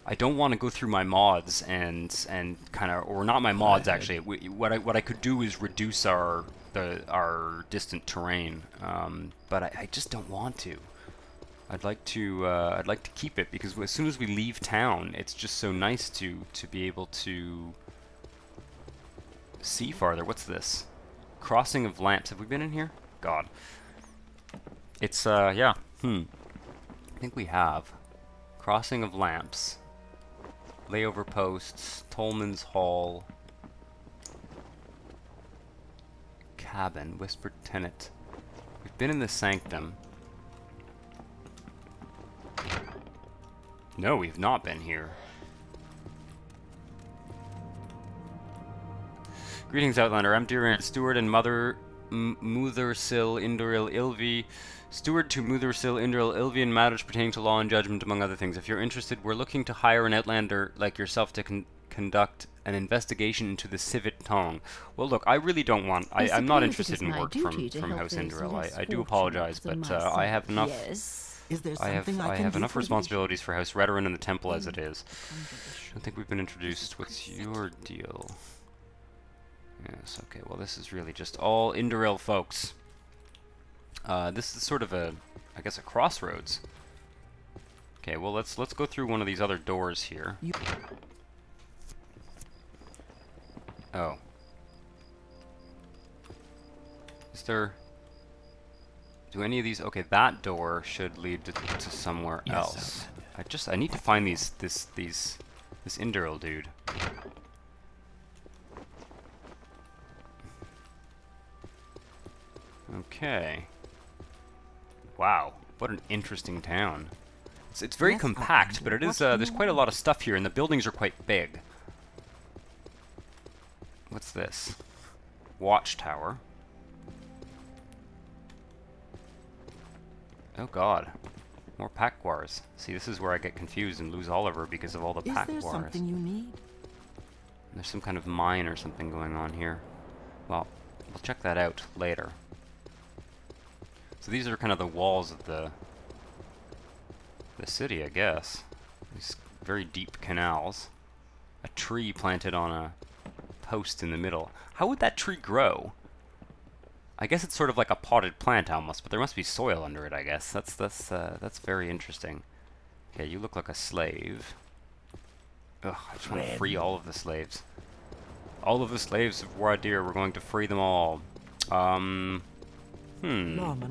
I don't want to go through my mods and kind of, or not my mods actually. What I could do is reduce our distant terrain, but I just don't want to. I'd like to keep it, because as soon as we leave town, it's just so nice to be able to see farther. What's this? Crossing of Lamps. Have we been in here? God. It's yeah. I think we have. Crossing of Lamps. Layover posts. Tolman's Hall. Cabin. Whispered Tenant. We've been in the Sanctum. No, we've not been here. Greetings, Outlander. I'm Aanthirin, steward and mother Muthersil Induril Ilvi. Steward to Muthersil Induril Ilvi in matters pertaining to law and judgment, among other things. If you're interested, we're looking to hire an outlander like yourself to conduct an investigation into the Civet Tong. Well, look, I really don't want... I'm not interested in work from House Induril. I do apologize, but I have enough... Is there I something have I can do enough for you? responsibilities for House Redoran and the Temple as it is. I think we've been introduced. What's your deal? Yes, okay, well this is really just all Induril folks. This is sort of a, I guess, a crossroads. Okay, well let's go through one of these other doors here. Oh. Is there... Do any of these... Okay, that door should lead to somewhere else. I need to find this Induril dude. Okay. Wow, what an interesting town. It's very compact, but it is there's quite a lot of stuff here, and the buildings are quite big. What's this? Watchtower. Oh god. More pack Guars. See, this is where I get confused and lose Oliver because of all the pack Guars. Is there something you need? There's some kind of mine or something going on here. Well, we'll check that out later. So these are kind of the walls of the city, I guess. These very deep canals. A tree planted on a post in the middle. How would that tree grow? I guess it's sort of like a potted plant almost, but there must be soil under it, I guess. That's very interesting. Okay, you look like a slave. Ugh, I just want to free all of the slaves. All of the slaves of Waradir, we're going to free them all. Lawman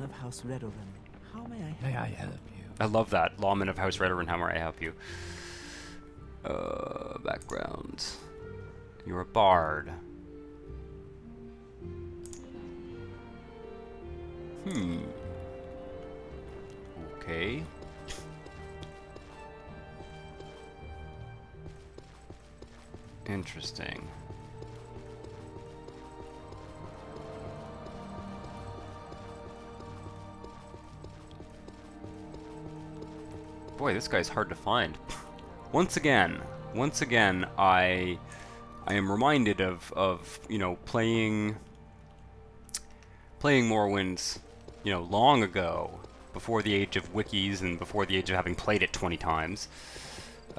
of House Redoran, how may I help? May I help you? I love that. Lawman of House Redoran, how may I help you? Background. You're a bard. Okay. Interesting. Boy, this guy's hard to find. Once again, I am reminded of you know, playing Morrowinds, you know, long ago, before the age of wikis and before the age of having played it 20 times.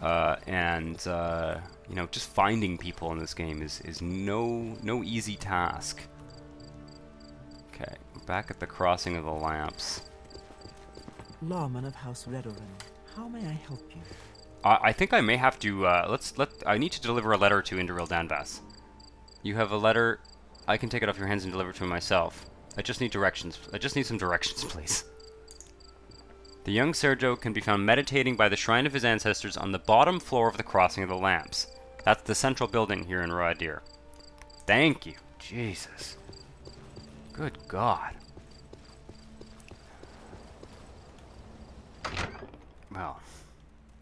You know, just finding people in this game is no easy task. Okay, we're back at the crossing of the lamps. Lawman of House Redoran, how may I help you? I think I may have to, I need to deliver a letter to Induril Danvas. You have a letter. I can take it off your hands and deliver it to myself. I just need directions. I just need some directions, please. The young Sergio can be found meditating by the shrine of his ancestors on the bottom floor of the Crossing of the Lamps. That's the central building here in Waradir. Thank you. Jesus. Good God. Well,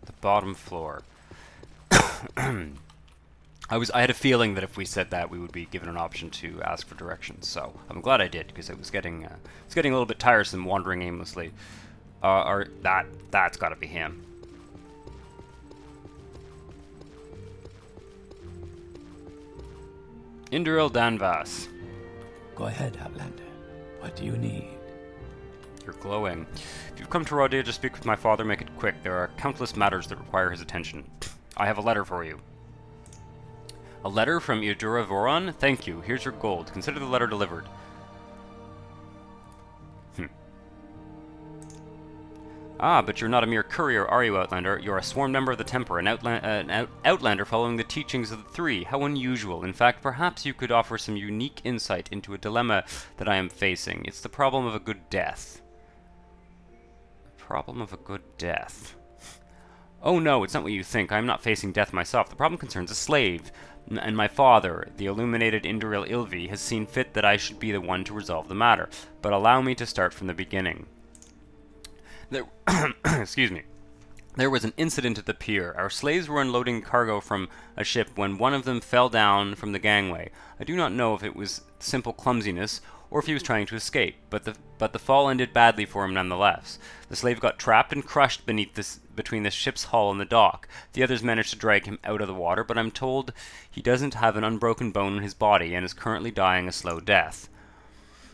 the bottom floor. I had a feeling that if we said that, we would be given an option to ask for directions. So I'm glad I did, because it was getting a little bit tiresome wandering aimlessly. That's got to be him. Induril Danvas. Go ahead, Outlander. What do you need? You're glowing. If you've come to Waradir to speak with my father, make it quick. There are countless matters that require his attention. I have a letter for you. A letter from Eudora Voron? Thank you. Here's your gold. Consider the letter delivered. Ah, but you're not a mere courier, are you, Outlander? You're a sworn member of the Temper, an Outlander following the teachings of the Three. How unusual. In fact, perhaps you could offer some unique insight into a dilemma that I am facing. It's the problem of a good death. The problem of a good death. Oh no, it's not what you think. I am not facing death myself. The problem concerns a slave. And my father, the illuminated Induril Ilvi, has seen fit that I should be the one to resolve the matter. But allow me to start from the beginning. Excuse me. There was an incident at the pier. Our slaves were unloading cargo from a ship when one of them fell down from the gangway. I do not know if it was simple clumsiness or if he was trying to escape, but the fall ended badly for him nonetheless. The slave got trapped and crushed between the ship's hull and the dock. The others managed to drag him out of the water, but I'm told he doesn't have an unbroken bone in his body and is currently dying a slow death.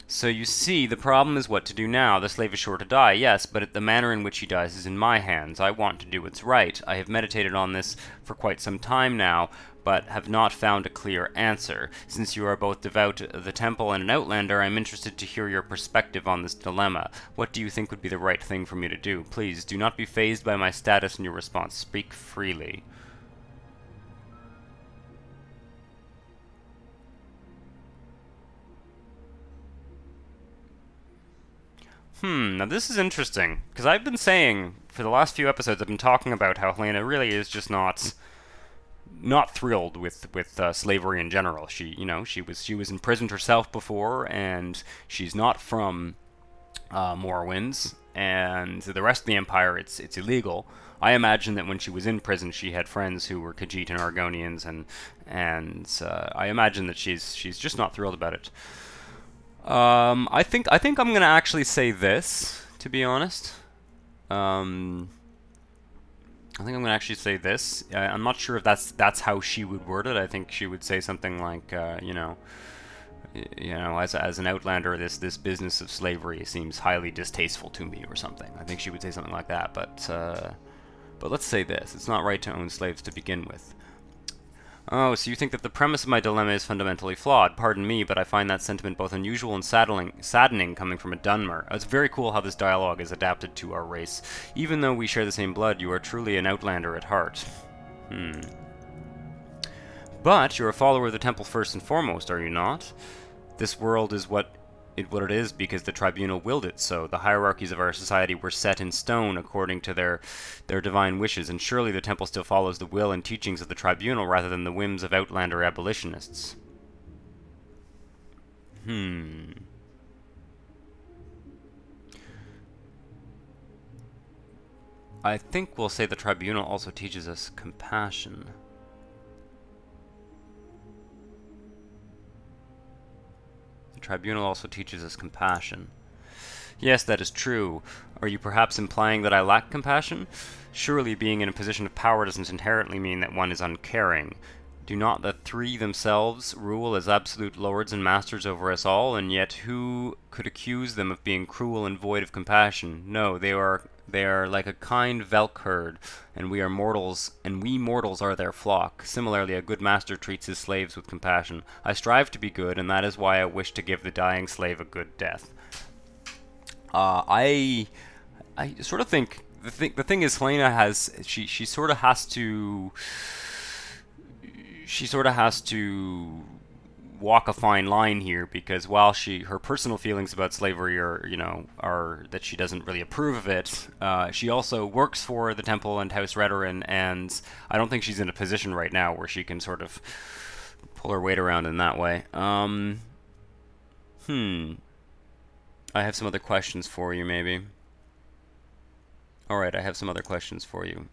So you see, the problem is what to do now. The slave is sure to die, yes, but the manner in which he dies is in my hands. I want to do what's right. I have meditated on this for quite some time now, but have not found a clear answer. Since you are both devout to the temple and an outlander, I'm interested to hear your perspective on this dilemma. What do you think would be the right thing for me to do? Please, do not be fazed by my status in your response. Speak freely. Now this is interesting, because I've been saying, for the last few episodes, I've been talking about how Hlena really is just not thrilled with slavery in general. She was imprisoned herself before, and she's not from Morrowind, and the rest of the Empire, it's illegal. I imagine that when she was in prison, she had friends who were Khajiit and Argonians, and I imagine that she's just not thrilled about it. I think I'm gonna actually say this, to be honest. I think I'm gonna actually say this. I'm not sure if that's how she would word it. I think she would say something like, as an outlander, this business of slavery seems highly distasteful to me, or something. I think she would say something like that. But let's say this: it's not right to own slaves to begin with. Oh, so you think that the premise of my dilemma is fundamentally flawed. Pardon me, but I find that sentiment both unusual and saddening coming from a Dunmer. It's very cool how this dialogue is adapted to our race. Even though we share the same blood, you are truly an outlander at heart. But you're a follower of the temple first and foremost, are you not? This world is what it is because the Tribunal willed it so. The hierarchies of our society were set in stone according to their divine wishes, and surely the temple still follows the will and teachings of the Tribunal rather than the whims of outlander abolitionists. I think we'll say the Tribunal also teaches us compassion. The Tribunal also teaches us compassion. Yes, that is true. Are you perhaps implying that I lack compassion? Surely being in a position of power doesn't inherently mean that one is uncaring. Do not the three themselves rule as absolute lords and masters over us all, and yet who could accuse them of being cruel and void of compassion? No, they are like a kind Velk herd, and we mortals are their flock. Similarly, a good master treats his slaves with compassion. I strive to be good, and that is why I wish to give the dying slave a good death. I sort of think the thing is, Hlena has she sort of has to walk a fine line here, because while her personal feelings about slavery are that she doesn't really approve of it, she also works for the temple and House Redoran, and I don't think she's in a position right now where she can sort of pull her weight around in that way. I have some other questions for you, maybe. Alright, I have some other questions for you.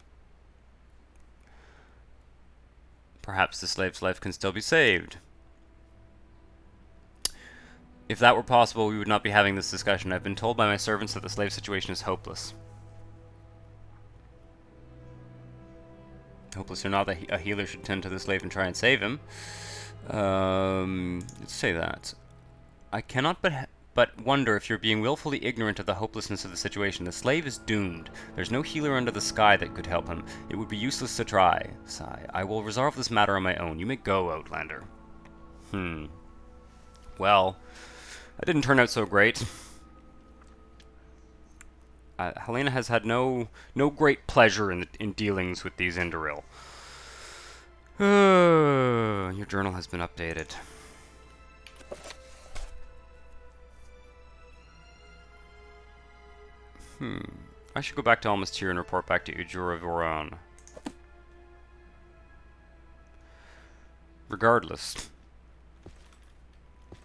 Perhaps the slave's life can still be saved. If that were possible, we would not be having this discussion. I've been told by my servants that the slave situation is hopeless. Hopeless or not, a healer should tend to the slave and try and save him. Let's say that. I cannot but wonder if you're being willfully ignorant of the hopelessness of the situation. The slave is doomed. There's no healer under the sky that could help him. It would be useless to try. Sigh. I will resolve this matter on my own. You may go, Outlander. Well, that didn't turn out so great. Hlena has had no great pleasure in dealings with these Indoril. Your journal has been updated. I should go back to Almastir and report back to Ujura Voron. Regardless,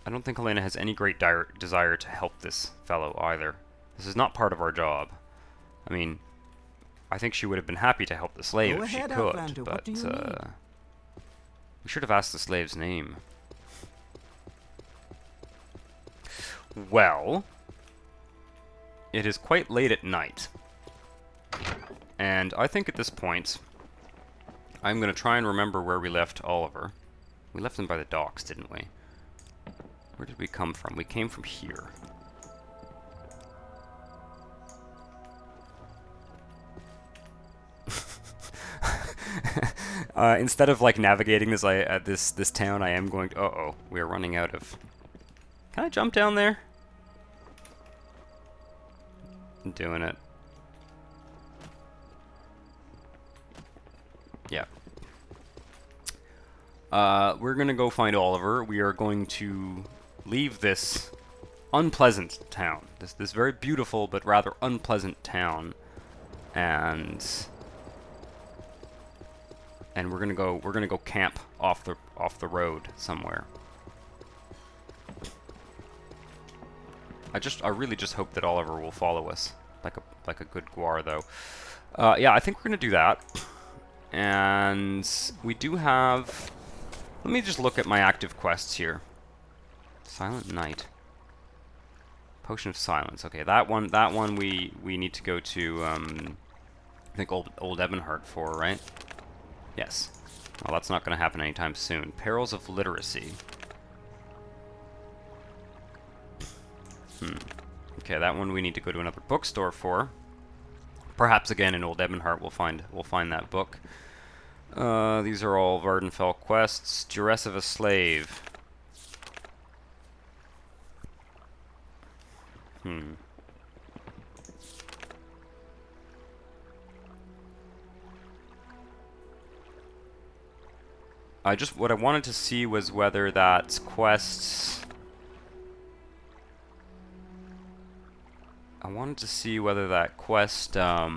I don't think Hlena has any great desire to help this fellow either. This is not part of our job. I mean, I think she would have been happy to help the slave if she could, but we should have asked the slave's name. Well, it is quite late at night. And I think at this point, I'm going to try and remember where we left Oliver. We left him by the docks, didn't we? Where did we come from? We came from here. Instead of like navigating this this town, I am going to... Uh-oh, we are running out of... Can I jump down there? I'm doing it. Yeah. We're gonna go find Oliver. We are going to leave this unpleasant town. This very beautiful but rather unpleasant town. And we're gonna go camp off the road somewhere. I really just hope that Oliver will follow us like a good Guar, though. Yeah, I think we're gonna do that. And we do have... Let me just look at my active quests here. Silent Night. Potion of Silence. Okay, that one we need to go to I think Old Ebonheart for, right? Yes. Well, that's not going to happen anytime soon. Perils of Literacy. Okay, that one we need to go to another bookstore for. Perhaps again in Old Ebonheart we'll find that book. These are all Vardenfell quests. Duress of a Slave. What I wanted to see was whether that quest... I wanted to see whether that quest, that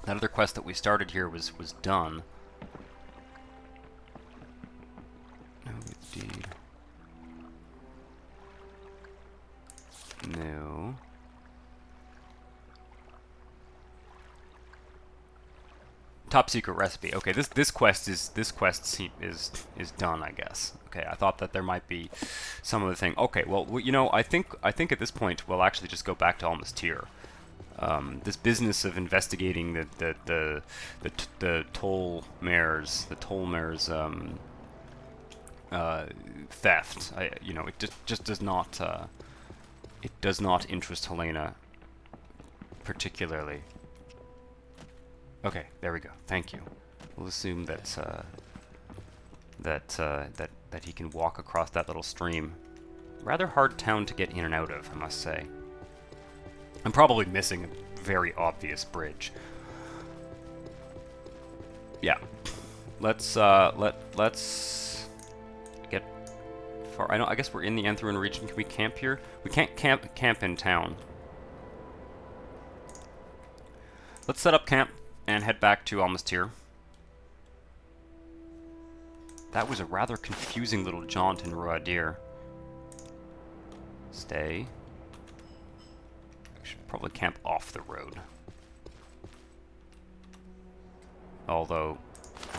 other quest that we started here was done. No good deed. No. Top secret recipe. Okay, this quest is done, I guess. Okay, I thought that there might be some other thing. Okay, well, you know, I think at this point we'll actually just go back to Almastir. This business of investigating the toll mares, theft. You know, it just does not interest Hlena particularly. Okay, there we go. Thank you. We'll assume that that he can walk across that little stream. Rather hard town to get in and out of, I must say. I'm probably missing a very obvious bridge. Yeah. Let's get far. I guess we're in the Aanthirin region. Can we camp here? We can't camp in town. Let's set up camp and head back to Almastir. That was a rather confusing little jaunt in Ruadir. Stay. We should probably camp off the road. Although,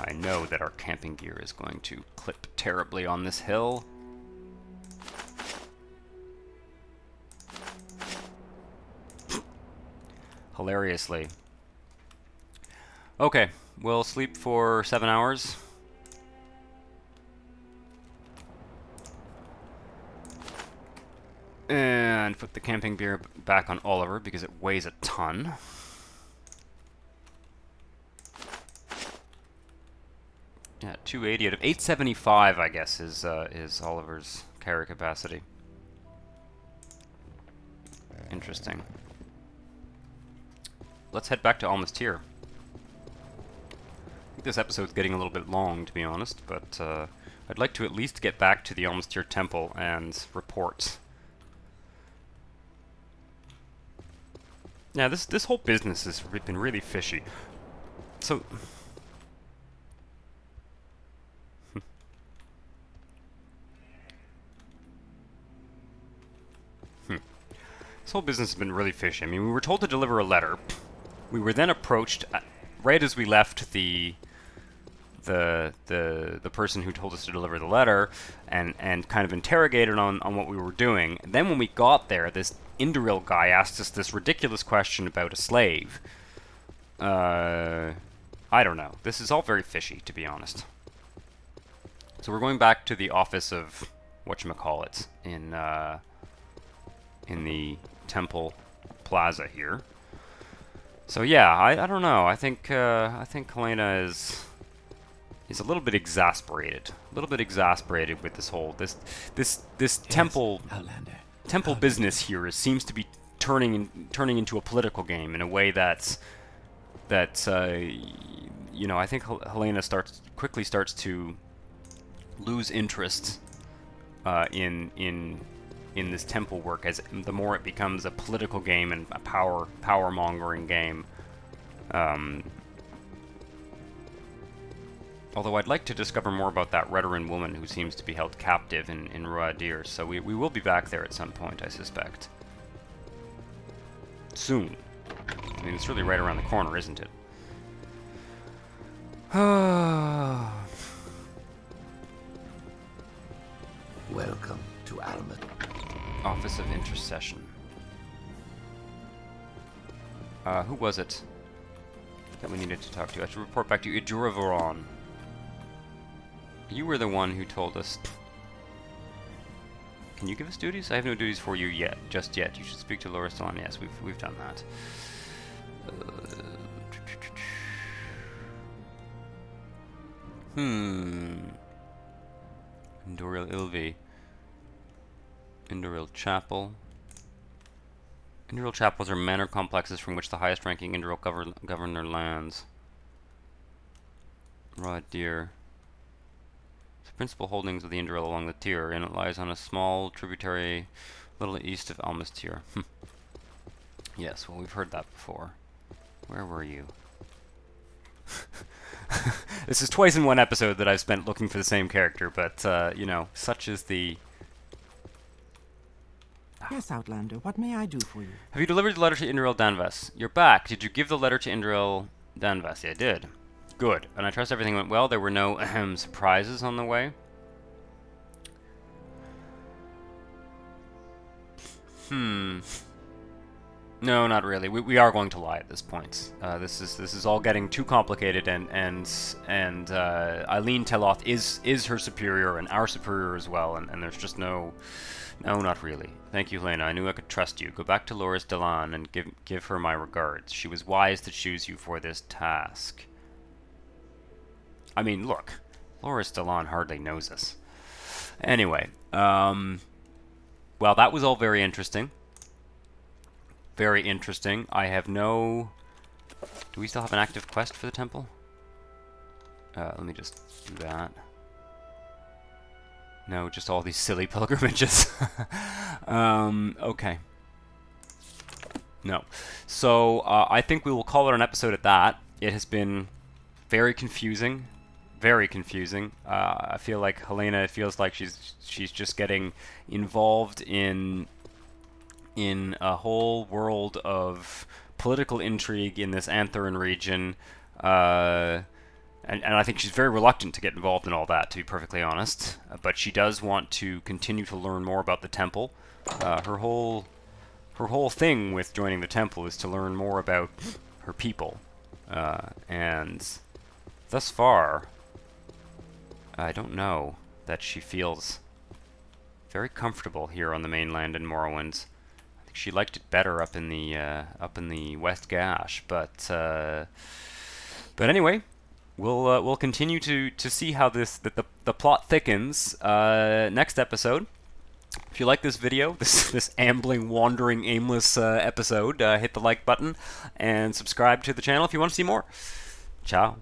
I know that our camping gear is going to clip terribly on this hill. Hilariously. Okay, we'll sleep for 7 hours. And put the camping gear back on Oliver because it weighs a ton. Yeah, 280 out of 875, I guess, is Oliver's carry capacity. Interesting. Let's head back to Almastir. I think this episode's getting a little bit long, to be honest, but I'd like to at least get back to the Almastir Temple and report. Yeah, this whole business has been really fishy. So... This whole business has been really fishy. I mean, we were told to deliver a letter. We were then approached right as we left the the person who told us to deliver the letter, and kind of interrogated on what we were doing. And then when we got there, this Indoril guy asked us this ridiculous question about a slave. I don't know. This is all very fishy, to be honest. So we're going back to the office of whatchamacallit in the temple plaza here. So yeah, I don't know. I think Hlena is a little bit exasperated. A little bit exasperated with this whole this temple business here seems to be turning into a political game in a way that's you know, I think Hlena quickly starts to lose interest in this temple work as the more it becomes a political game and a power mongering game. Although I'd like to discover more about that Redoran woman who seems to be held captive in Ruadir, so we will be back there at some point, I suspect. Soon. I mean, it's really right around the corner, isn't it? Welcome to Almond. Office of Intercession. Who was it that we needed to talk to? I should report back to you. Iduravaron. You were the one who told us... Can you give us duties? I have no duties for you yet. Just yet. You should speak to Loris Dalan. Yes, we've done that. Indoril Ilvi. Indoril Chapel. Indoril Chapels are manor complexes from which the highest-ranking Indoril governor lands. Ruadir. The principal holdings of the Indoril along the Tyr, and it lies on a small tributary little east of Almastir. Yes, well, we've heard that before. Where were you? This is twice in one episode that I've spent looking for the same character, but, you know, such is the... Yes, Outlander, what may I do for you? Have you delivered the letter to Indoril Danvas? You're back. Did you give the letter to Indoril Danvas? Yeah, I did. Good. And I trust everything went well. There were no surprises on the way. No, not really. We are going to lie at this point. This is all getting too complicated, and Eileen Teloth is her superior and our superior as well, and there's just no, not really. Thank you, Hlena. I knew I could trust you. Go back to Loris Dalan and give her my regards. She was wise to choose you for this task. I mean, look, Loris Dalan hardly knows us. Anyway, well, that was all very interesting. Very interesting. I have no... Do we still have an active quest for the temple? Let me just do that. No, just all these silly pilgrimages. Okay. No. So, I think we will call it an episode at that. It has been very confusing. Very confusing. I feel like Hlena feels like she's just getting involved in a whole world of political intrigue in this Aanthirin region, and I think she's very reluctant to get involved in all that, to be perfectly honest. But she does want to continue to learn more about the temple. Her whole thing with joining the temple is to learn more about her people, and thus far, I don't know that she feels very comfortable here on the mainland in Morrowind. She liked it better up in the West Gash, but anyway, we'll continue to see how the plot thickens next episode. If you like this video, this ambling, wandering, aimless episode, hit the like button and subscribe to the channel if you want to see more. Ciao.